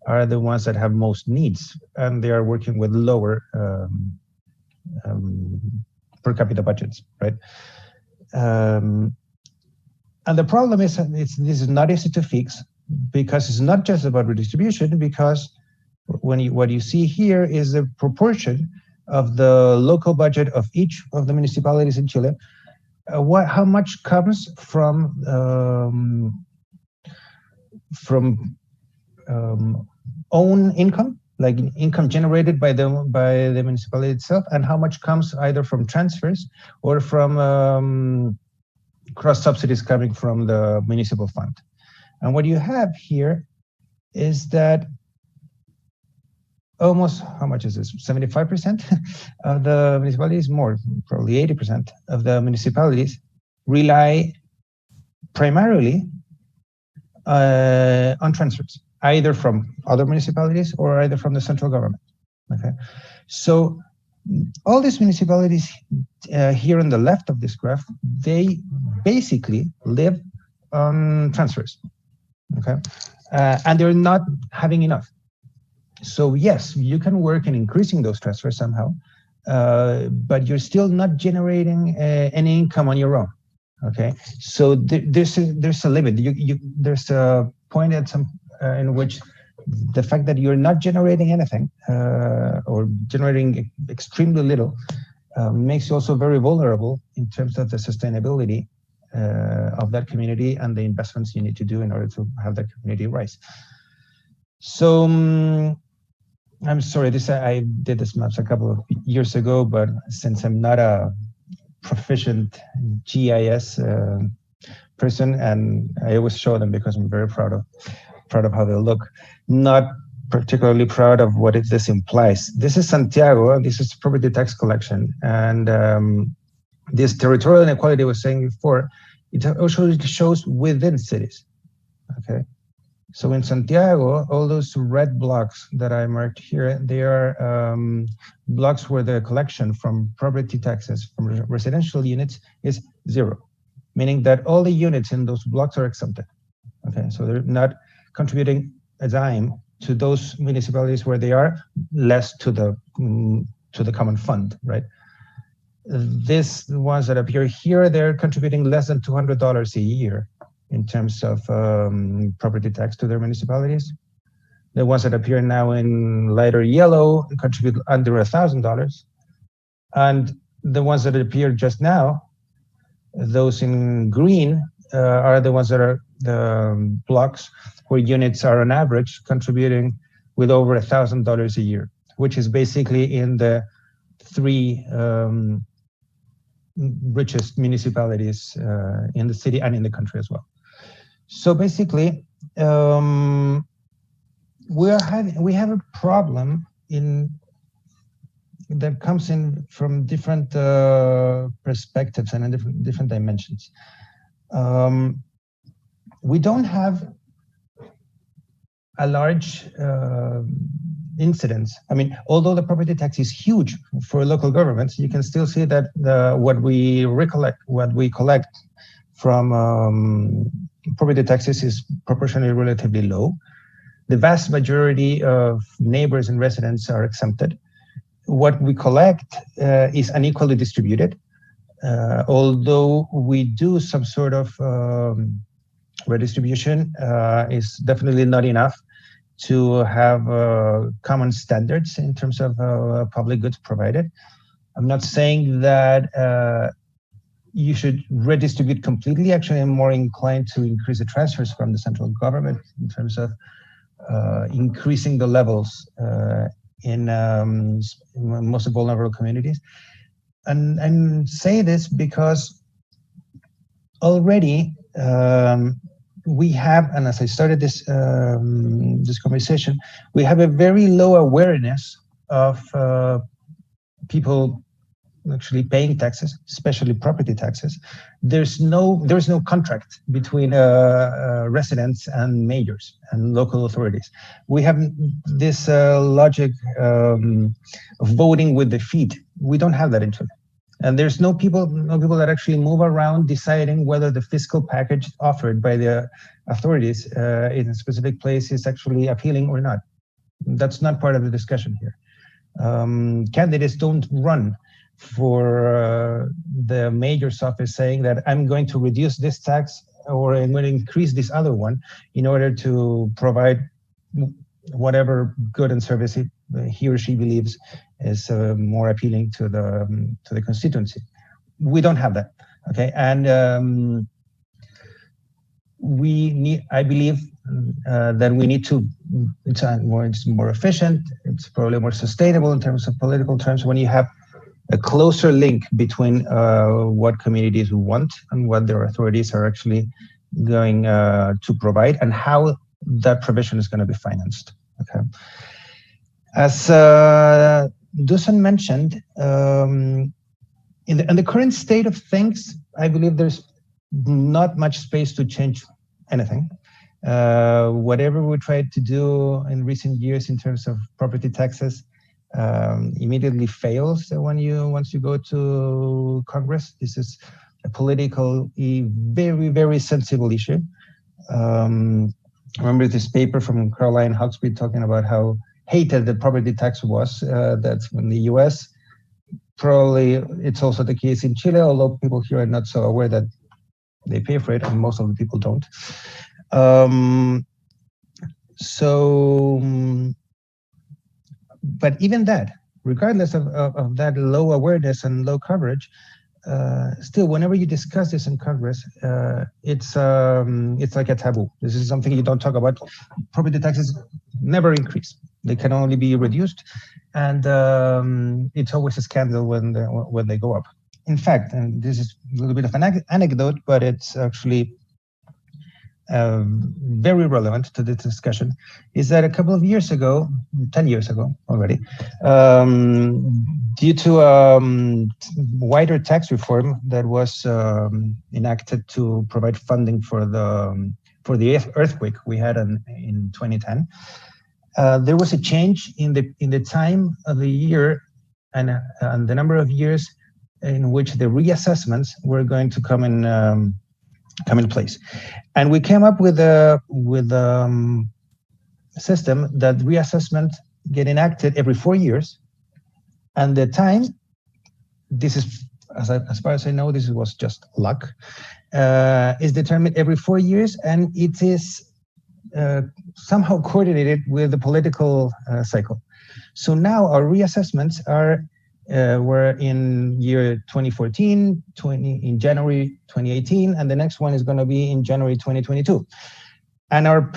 are the ones that have most needs, and they are working with lower per capita budgets, right? And the problem is this is not easy to fix, because it's not just about redistribution, because what you see here is the proportion of the local budget of each of the municipalities in Chile. How much comes from own income, like income generated by the municipality itself, and how much comes either from transfers or from cross subsidies coming from the municipal fund. And what you have here is that almost, how much is this? 75% of the municipalities, more, probably 80% of the municipalities rely primarily on transfers, either from other municipalities or either from the central government. Okay, so all these municipalities here on the left of this graph, they basically live on transfers. Okay, and they're not having enough. So yes, you can work in increasing those transfers somehow, but you're still not generating any income on your own. Okay, so there's a limit. There's a point at some in which the fact that you're not generating anything or generating extremely little makes you also very vulnerable in terms of the sustainability of that community and the investments you need to do in order to have that community rise. So I'm sorry, I did this maps a couple of years ago, but since I'm not a proficient GIS person, and I always show them because I'm very proud of how they look. Not particularly proud of what this implies. This is Santiago. This is property tax collection, and this territorial inequality I was saying before, it also shows within cities. Okay, so in Santiago, all those red blocks that I marked here, they are blocks where the collection from property taxes from residential units is 0, meaning that all the units in those blocks are exempted. Okay, so they're not contributing a dime to those municipalities where they are, less to the common fund, right? These ones that appear here, they're contributing less than $200 a year in terms of property tax to their municipalities. The ones that appear now in lighter yellow contribute under $1,000. And the ones that appear just now, those in green, are the ones that are the blocks where units are on average contributing with over $1,000 a year, which is basically in the 3 richest municipalities in the city and in the country as well. So basically, we have a problem that comes in from different perspectives and in different dimensions. We don't have a large incidence. I mean, although the property tax is huge for local governments, you can still see that what we collect from property taxes is proportionally relatively low. The vast majority of neighbors and residents are exempted. What we collect is unequally distributed, although we do some sort of redistribution, is definitely not enough to have common standards in terms of public goods provided. I'm not saying that you should redistribute completely. Actually, I'm more inclined to increase the transfers from the central government in terms of increasing the levels in most vulnerable communities. And say this because already we have, and as I started this this conversation, we have a very low awareness of people actually paying taxes, especially property taxes. There's no contract between residents and mayors and local authorities. We have this logic of voting with the feet. We don't have that in Chile. And there's no people that actually move around deciding whether the fiscal package offered by the authorities in a specific place is actually appealing or not. That's not part of the discussion here. Candidates don't run for the mayor's office saying that I'm going to reduce this tax or I'm going to increase this other one in order to provide whatever good and service he or she believes is more appealing to the constituency. We don't have that, okay? And I believe that we need to, it's more efficient, it's probably more sustainable in terms of political terms when you have a closer link between what communities want and what their authorities are actually going to provide and how that provision is going to be financed. Okay. As Dusan mentioned, in the current state of things, I believe there's not much space to change anything. Whatever we tried to do in recent years in terms of property taxes immediately fails once you go to Congress. This is a politically very, very sensible issue. Remember this paper from Caroline Hawksby talking about how hated the property tax was. That's in the US. Probably it's also the case in Chile, although people here are not so aware that they pay for it, and most of the people don't. But even that, regardless of that low awareness and low coverage, still, whenever you discuss this in Congress, it's like a taboo. This is something you don't talk about. Property taxes never increase; they can only be reduced, and it's always a scandal when they go up. in fact, and this is a little bit of an anecdote, but it's actually very relevant to this discussion, is that a couple of years ago, 10 years ago already, due to wider tax reform that was enacted to provide funding for the earthquake we had in 2010, there was a change in the time of the year and the number of years in which the reassessments were going to come in place. And we came up with a system that reassessment get enacted every 4 years, and the time, this is, as far as I know, this was just luck, is determined every 4 years, and it is somehow coordinated with the political cycle. So now our reassessments were in year 2014, in January 2018, and the next one is going to be in January 2022. And our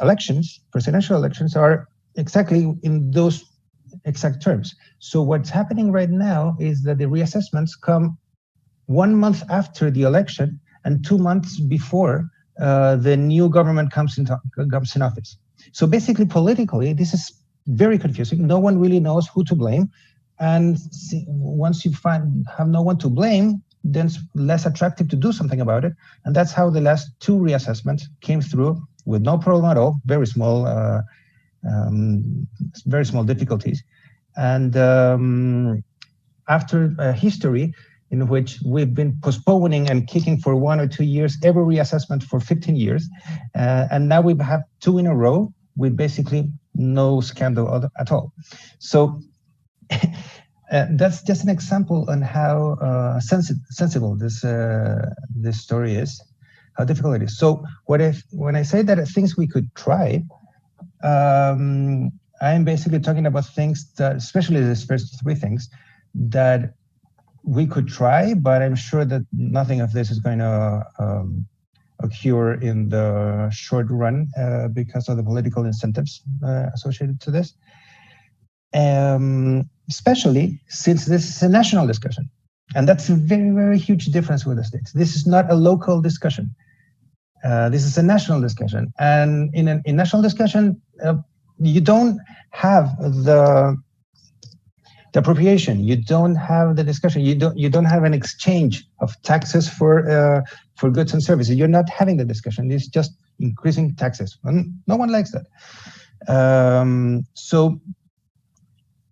elections, presidential elections, are exactly in those exact terms. So what's happening right now is that the reassessments come 1 month after the election and 2 months before the new government comes in office. So basically, politically, this is very confusing. No one really knows who to blame. And once you have no one to blame, then it's less attractive to do something about it. And that's how the last 2 reassessments came through with no problem at all, very small difficulties. And after a history in which we've been postponing and kicking for 1 or 2 years every reassessment for 15 years, and now we have 2 in a row with basically no scandal at all. So that's just an example on how sensible this story is, how difficult it is. So when I say that things we could try, I'm basically talking about things that, especially these first 3 things, that we could try, but I'm sure that nothing of this is going to occur in the short run because of the political incentives associated to this. Especially since this is a national discussion. And that's a very, very huge difference with the States. This is not a local discussion. This is a national discussion. And in a national discussion, you don't have the appropriation. You don't have the discussion. You don't have an exchange of taxes for goods and services. You're not having the discussion. It's just increasing taxes. And no one likes that.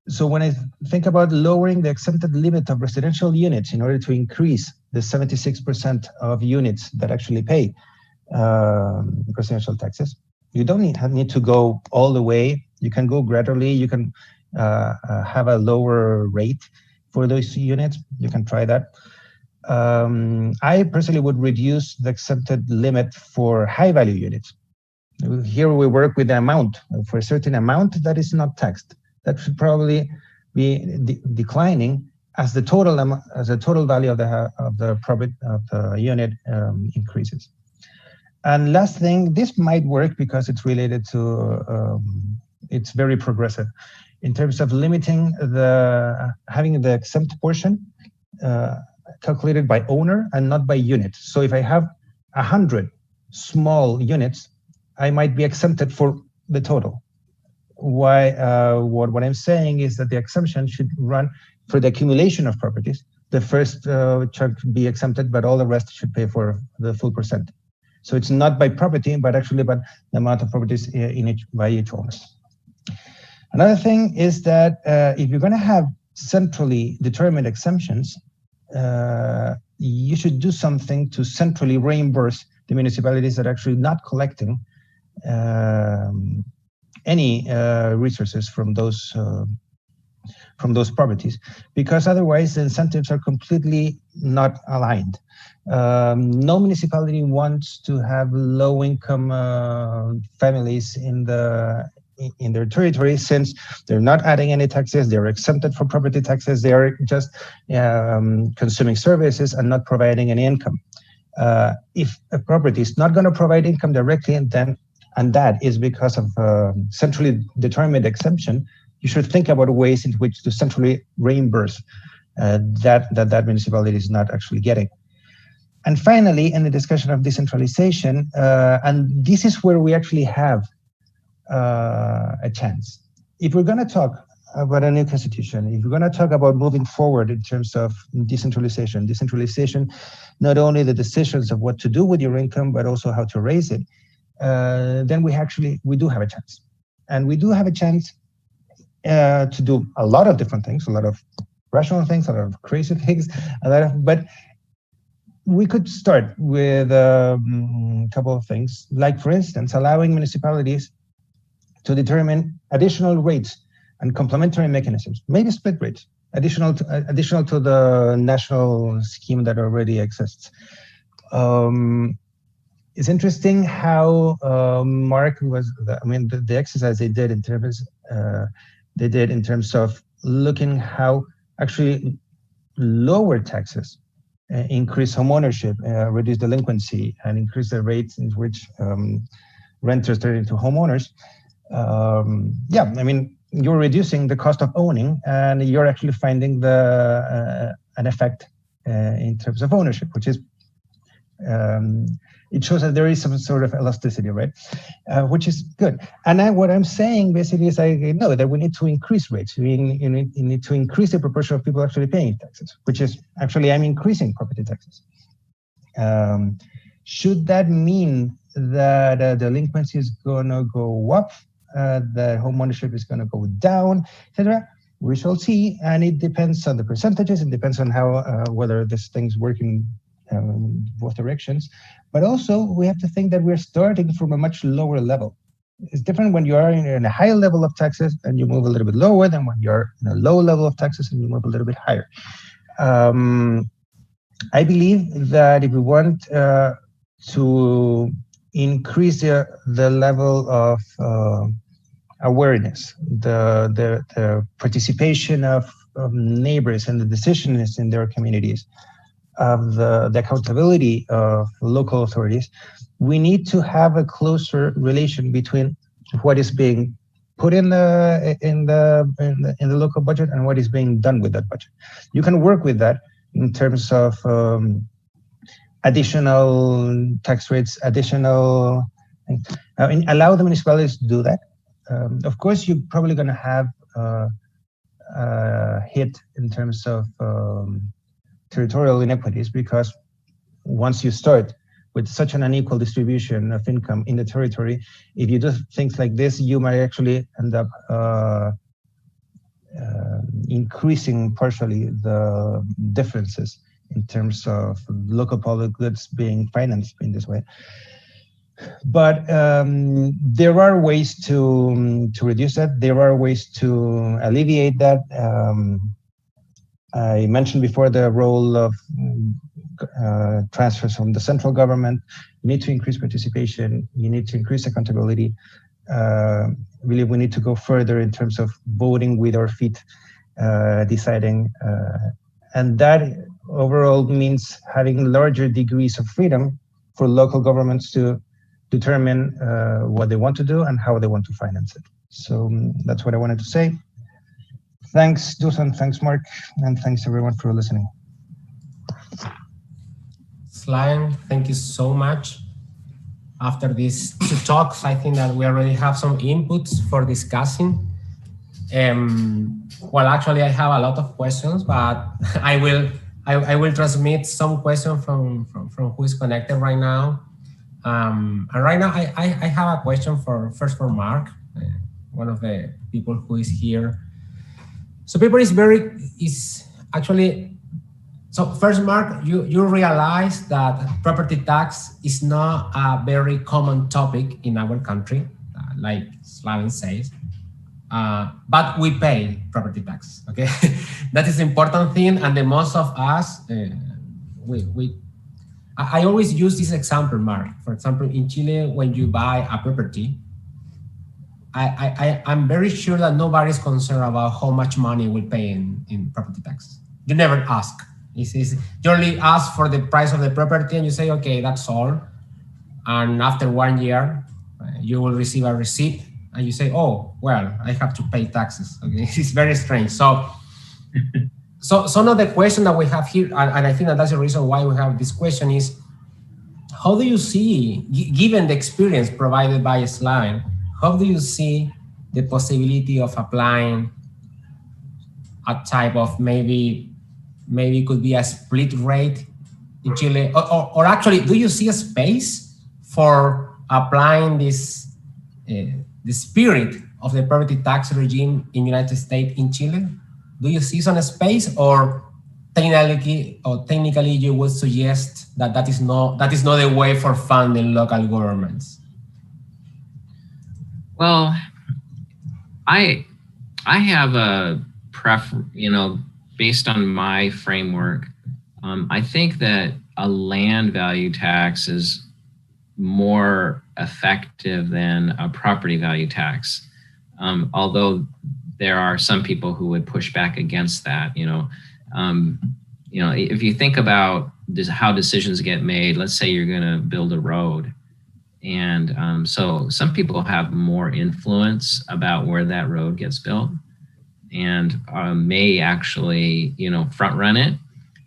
So when I think about lowering the exempted limit of residential units in order to increase the 76% of units that actually pay residential taxes, you don't need to go all the way. You can go gradually. You can have a lower rate for those units. You can try that. I personally would reduce the exempted limit for high-value units. Here we work with the amount. For a certain amount that is not taxed. That should probably be declining as the total value of the profit of the unit increases. And last thing, this might work because it's related to it's very progressive in terms of limiting having the exempt portion calculated by owner and not by unit. So if I have 100 small units, I might be exempted for the total. What I'm saying is that the exemption should run for the accumulation of properties. The first chunk should be exempted, but all the rest should pay for the full percent. So it's not by property, but actually by the amount of properties by each owner. Another thing is that if you're going to have centrally determined exemptions, you should do something to centrally reimburse the municipalities that are actually not collecting any resources from those properties, because otherwise the incentives are completely not aligned. No municipality wants to have low-income families in their territory, since they're not adding any taxes, they're exempted from property taxes, they are just consuming services and not providing any income. If a property is not going to provide income directly, and that is because of centrally determined exemption, you should think about ways in which to centrally reimburse that municipality is not actually getting. And finally, in the discussion of decentralization, and this is where we actually have a chance. If we're going to talk about a new constitution, if we're going to talk about moving forward in terms of decentralization, not only the decisions of what to do with your income, but also how to raise it, then we do have a chance. And we do have a chance to do a lot of different things, a lot of rational things, a lot of crazy things, but we could start with a couple of things, like, for instance, allowing municipalities to determine additional rates and complementary mechanisms, maybe split rates, additional to the national scheme that already exists. It's interesting how Mark the exercise they did in terms of looking how actually lower taxes increase home ownership, reduce delinquency, and increase the rates in which renters turn into homeowners. You're reducing the cost of owning, and you're actually finding an effect in terms of ownership, which is it shows that there is some sort of elasticity, right? Which is good. And what I'm saying basically is I know that we need to increase rates. We need to increase the proportion of people actually paying taxes, which is actually I'm increasing property taxes. Should that mean that delinquency is going to go up, that home ownership is going to go down, etc.? We shall see, and it depends on the percentages. It depends on how whether this thing's working both directions. But also, we have to think that we're starting from a much lower level. It's different when you are in a high level of taxes and you move a little bit lower than when you're in a low level of taxes and you move a little bit higher. I believe that if we want to increase the level of awareness, the participation of neighbors and the decisions in their communities, of the accountability of local authorities, we need to have a closer relation between what is being put in the local budget and what is being done with that budget. You can work with that in terms of additional tax rates, allow the municipalities to do that. Of course, you're probably going to have a hit in terms of territorial inequities, because once you start with such an unequal distribution of income in the territory, if you do things like this, you might actually end up increasing partially the differences in terms of local public goods being financed in this way. But there are ways to reduce that. There are ways to alleviate that. I mentioned before the role of transfers from the central government. You need to increase participation. You need to increase accountability. Really, we need to go further in terms of voting with our feet, deciding. And that overall means having larger degrees of freedom for local governments to determine what they want to do and how they want to finance it. So that's what I wanted to say. Thanks, Dusan, thanks, Mark, and thanks everyone for listening. Slime, thank you so much. After these two talks, I think that we already have some inputs for discussing. Well, actually, I have a lot of questions, but I will transmit some questions from who is connected right now. And right now, I have a question first for Mark, one of the people who is here. So people so first, Mark, you realize that property tax is not a very common topic in our country, like Slavin says, but we pay property tax, okay? That is the important thing, and the most of us, I always use this example, Mark. For example, in Chile, when you buy a property, I'm very sure that nobody is concerned about how much money we pay in property tax. You never ask. You only ask for the price of the property and you say, okay, that's all. And after 1 year, you will receive a receipt and you say, oh, well, I have to pay taxes. Okay, it's very strange. So So some of the question that we have here, and I think that's the reason why we have this question is, how do you see, given the experience provided by Slaven, how do you see the possibility of applying a type of maybe it could be a split rate in Chile, or actually, do you see a space for applying this the spirit of the property tax regime in the United States in Chile? Do you see some space, or technically you would suggest that that is not the way for funding local governments? Well, I have a based on my framework, I think that a land value tax is more effective than a property value tax. Although there are some people who would push back against that, if you think about how decisions get made, let's say you're going to build a road. And so some people have more influence about where that road gets built and may actually, front run it.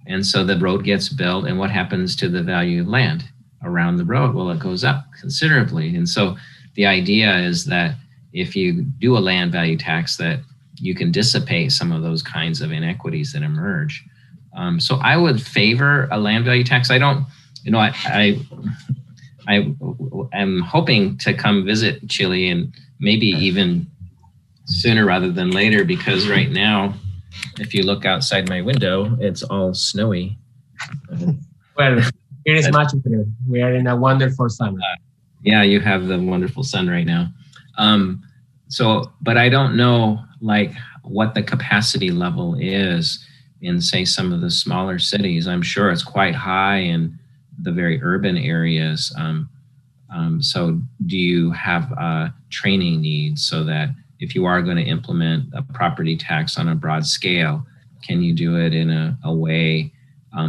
And so the road gets built, and what happens to the value of land around the road? Well, it goes up considerably. And so the idea is that if you do a land value tax, that you can dissipate some of those kinds of inequities that emerge. So I would favor a land value tax. I don't, I am hoping to come visit Chile, and maybe even sooner rather than later, because right now, if you look outside my window, it's all snowy. Well, here is much better. We are in a wonderful summer. Yeah, you have the wonderful sun right now. But I don't know what the capacity level is in, say, some of the smaller cities. I'm sure it's quite high in the very urban areas. So do you have training needs so that if you are going to implement a property tax on a broad scale, can you do it in a way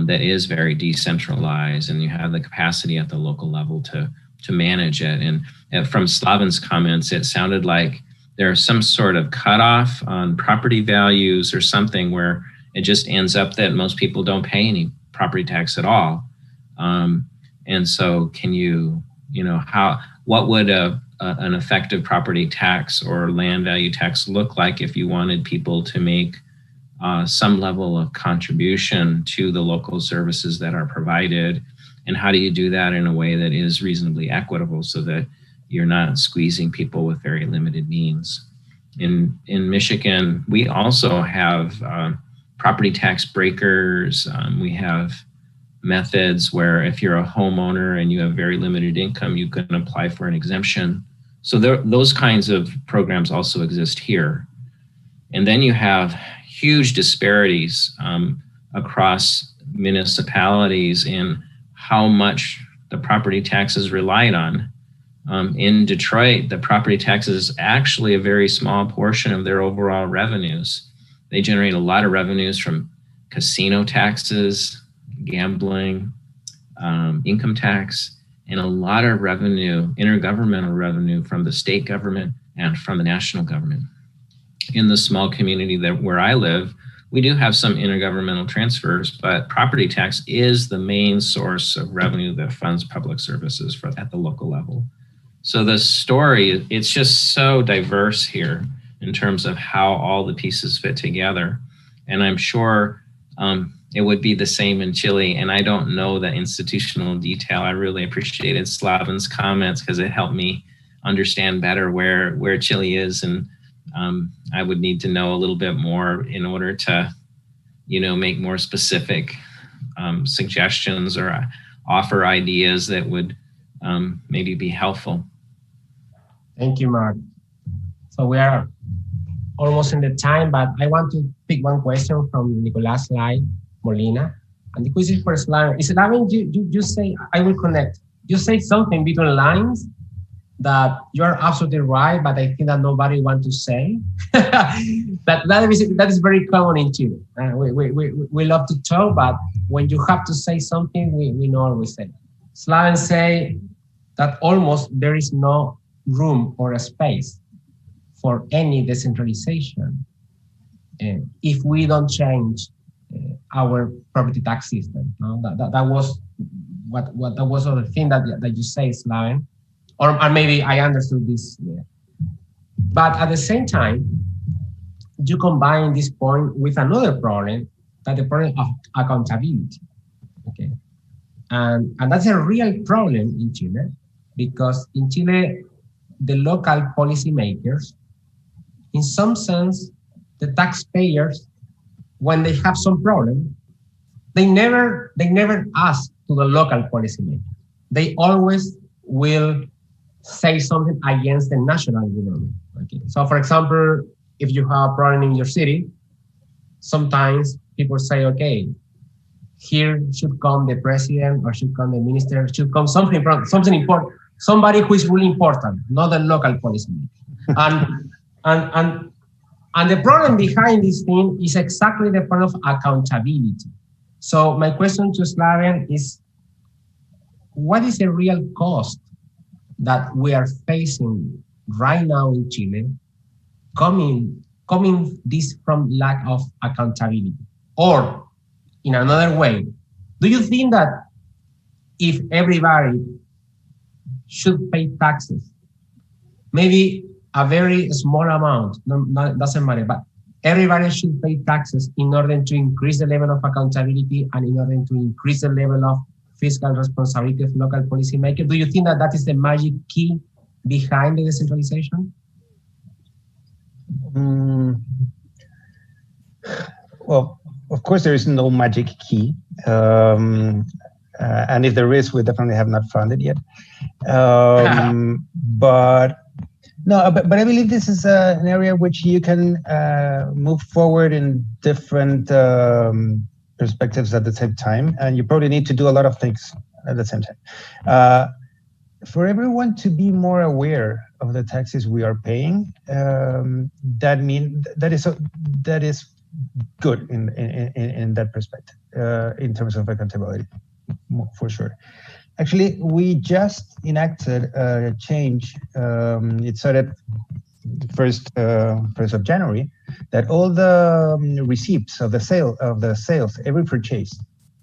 that is very decentralized, and you have the capacity at the local level to manage it? And from Slaven's comments, it sounded like there's some sort of cutoff on property values or something where it just ends up that most people don't pay any property tax at all. And so can what would an effective property tax or land value tax look like if you wanted people to make some level of contribution to the local services that are provided? And how do you do that in a way that is reasonably equitable so that you're not squeezing people with very limited means? In Michigan, we also have property tax breakers. We have methods where if you're a homeowner and you have very limited income, you can apply for an exemption. So those kinds of programs also exist here. And then you have huge disparities across municipalities in how much the property tax is relied on. In Detroit, the property tax is actually a very small portion of their overall revenues. They generate a lot of revenues from casino taxes, gambling, income tax, and a lot of revenue, intergovernmental revenue from the state government and from the national government. In the small community where I live, we do have some intergovernmental transfers, but property tax is the main source of revenue that funds public services at the local level. So the story, it's just so diverse here in terms of how all the pieces fit together. And I'm sure it would be the same in Chile. And I don't know the institutional detail. I really appreciated Slaven's comments because it helped me understand better where Chile is. And I would need to know a little bit more in order to, make more specific suggestions or offer ideas that would maybe be helpful. Thank you, Mark. So we are almost in the time, but I want to pick one question from Nicolas Molina. And the question is for Slaven. Slaven, you say, I will connect. You say something between lines that you're absolutely right, but I think that nobody wants to say. that is very common in Chile. We love to talk, but when you have to say something, we know what we say. Slaven say that almost there is no room or a space for any decentralization if we don't change our property tax system. No? That was what that was the thing that you say, Slaven, or maybe I understood this. Yeah. But at the same time, you combine this point with another problem, that the problem of accountability. Okay, and that's a real problem in Chile, because in Chile, the local policymakers, in some sense, the taxpayers, when they have some problem, they never ask to the local policymakers. They always will say something against the national government. Okay. So, for example, if you have a problem in your city, sometimes people say, okay, here should come the president, or should come the minister, should come something important, somebody who is really important, not the local policymaker. And the problem behind this thing is exactly the problem of accountability. So my question to Slaven is, what is the real cost that we are facing right now in Chile, coming this from lack of accountability? Or in another way, do you think that if everybody should pay taxes, maybe a very small amount, doesn't matter, but everybody should pay taxes in order to increase the level of accountability and in order to increase the level of fiscal responsibility of local policymakers? Do you think that that is the magic key behind the decentralization? Well, of course, there is no magic key. And if there is, we definitely have not found it yet. But I believe this is an area which you can move forward in different perspectives at the same time, and you probably need to do a lot of things at the same time. For everyone to be more aware of the taxes we are paying, that is good in that perspective, in terms of accountability, for sure. Actually, we just enacted a change. It started 1st of January, that all the receipts of the sales, every purchase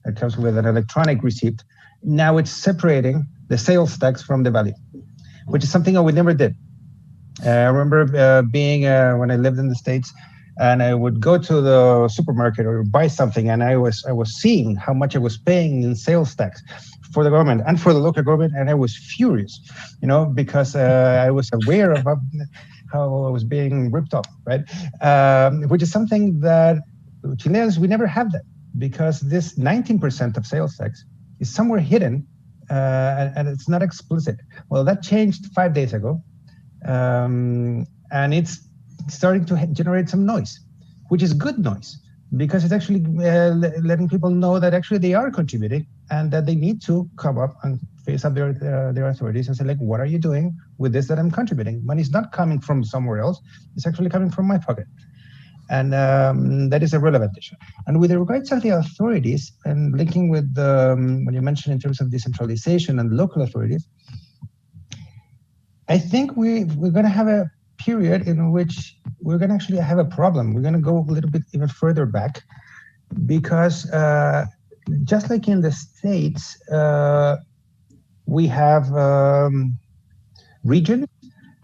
that comes with an electronic receipt, now it's separating the sales tax from the value, which is something that we never did. I remember being when I lived in the States, and I would go to the supermarket or buy something, and I was seeing how much I was paying in sales tax for the government and for the local government, and I was furious, because I was aware of how I was being ripped off, right? Which is something that Chileans, we never have that, because this 19% of sales tax is somewhere hidden, and it's not explicit. Well, that changed 5 days ago, and it's starting to generate some noise, which is good noise, because it's actually letting people know that actually they are contributing, and that they need to come up and face up their authorities and say, like, what are you doing with this that I'm contributing? Money's not coming from somewhere else, it's actually coming from my pocket. And that is a relevant issue. And with regards to the authorities, and linking with what you mentioned in terms of decentralization and local authorities, I think we're going to have a period in which we're going to actually have a problem. We're going to go a little bit even further back, because just like in the States, we have regions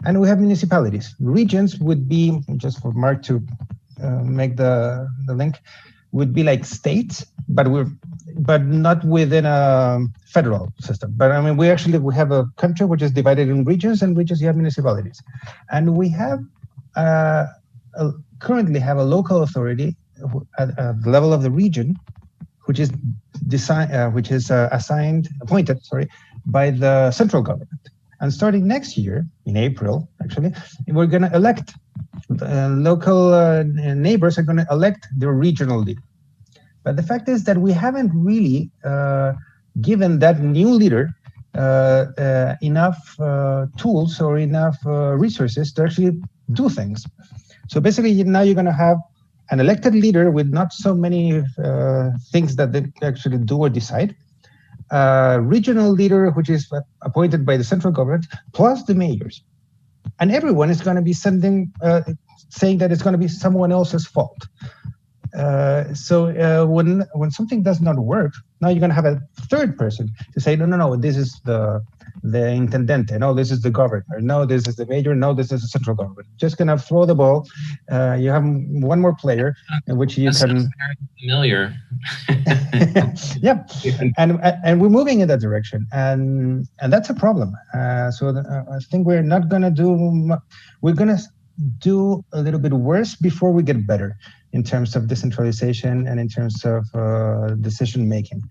and we have municipalities. Regions would be, just for Mark to make the link, would be like states, but not within a federal system. But I mean, we have a country which is divided in regions, and regions you have municipalities, and we have currently have a local authority at the level of the region, which is appointed by the central government. And starting next year, in April, actually, we're going to elect local neighbors are going to elect their regional leader. But the fact is that we haven't really given that new leader enough tools or enough resources to actually do things. So basically, now you're going to have an elected leader with not so many things that they actually do or decide. Regional leader, which is appointed by the central government, plus the mayors. And everyone is going to be saying that it's going to be someone else's fault. When something does not work, now you're going to have a third person to say, no, this is the intendente, no, this is the governor, no, this is the mayor, no, this is the central government. Just going to throw the ball. You have one more player in which you can. Very familiar. Yeah, and we're moving in that direction, and that's a problem. I think we're not going to do. We're going to do a little bit worse before we get better in terms of decentralization and in terms of decision making.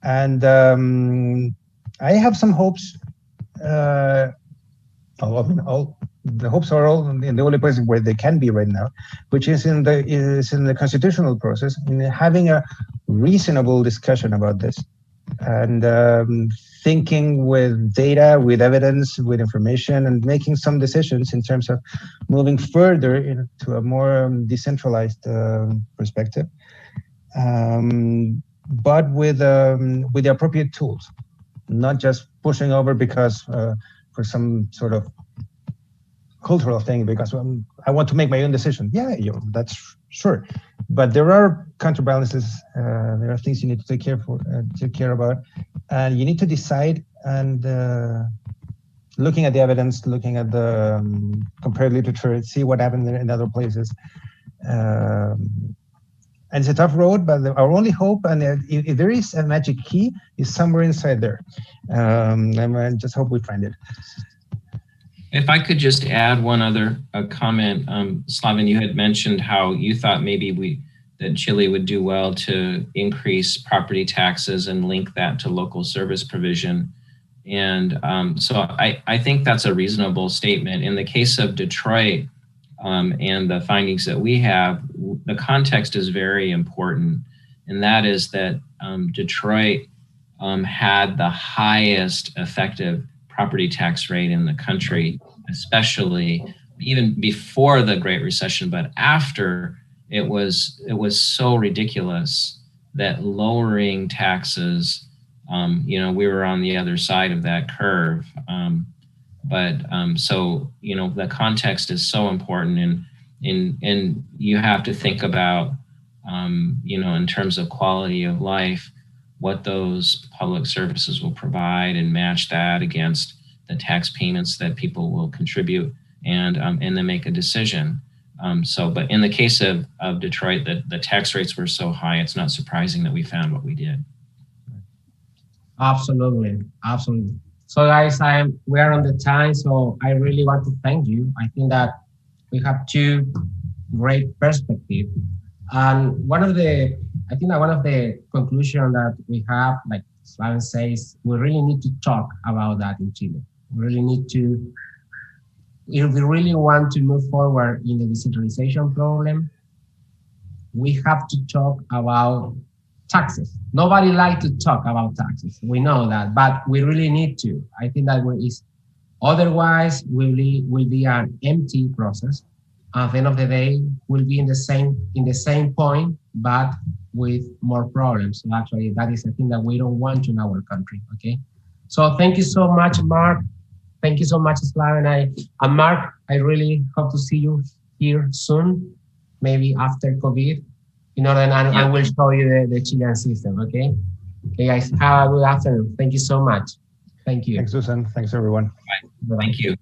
And I have some hopes. The hopes are all in the only place where they can be right now, which is in the constitutional process, in having a reasonable discussion about this, and thinking with data, with evidence, with information, and making some decisions in terms of moving further into a more decentralized perspective, but with the appropriate tools, not just pushing over because for some sort of cultural thing, because I want to make my own decision. Yeah, that's sure, but there are counterbalances. There are things you need to take care about, and you need to decide. And looking at the evidence, looking at the compared literature, see what happened in other places. And it's a tough road, but our only hope, and if there is a magic key, is somewhere inside there. And I just hope we find it. If I could just add one other comment, Slaven, you had mentioned how you thought maybe that Chile would do well to increase property taxes and link that to local service provision. And so I think that's a reasonable statement. In the case of Detroit and the findings that we have, the context is very important. And that is that Detroit had the highest effective property tax rate in the country, especially even before the Great Recession, but after it was so ridiculous that lowering taxes, we were on the other side of that curve. So the context is so important, and you have to think about, in terms of quality of life, what those public services will provide, and match that against the tax payments that people will contribute, and then make a decision. But in the case of Detroit, the tax rates were so high, it's not surprising that we found what we did. Absolutely. So guys, we are on the time, so I really want to thank you. I think that we have two great perspectives. And one of the conclusions that we have, like Slaven says, we really need to talk about that in Chile. We really need to, if we really want to move forward in the decentralization problem, we have to talk about taxes. Nobody likes to talk about taxes. We know that, but we really need to. I think that otherwise will be an empty process. At the end of the day, we'll be in the same point, but with more problems. So actually, that is a thing that we don't want in our country. Okay. So thank you so much, Mark. Thank you so much, Slaven. And Mark, I really hope to see you here soon, maybe after COVID. I will show you the Chilean system. Okay. Okay, guys. Have a good afternoon. Thank you so much. Thank you. Thanks, Susan. Thanks, everyone. Bye. Thank you.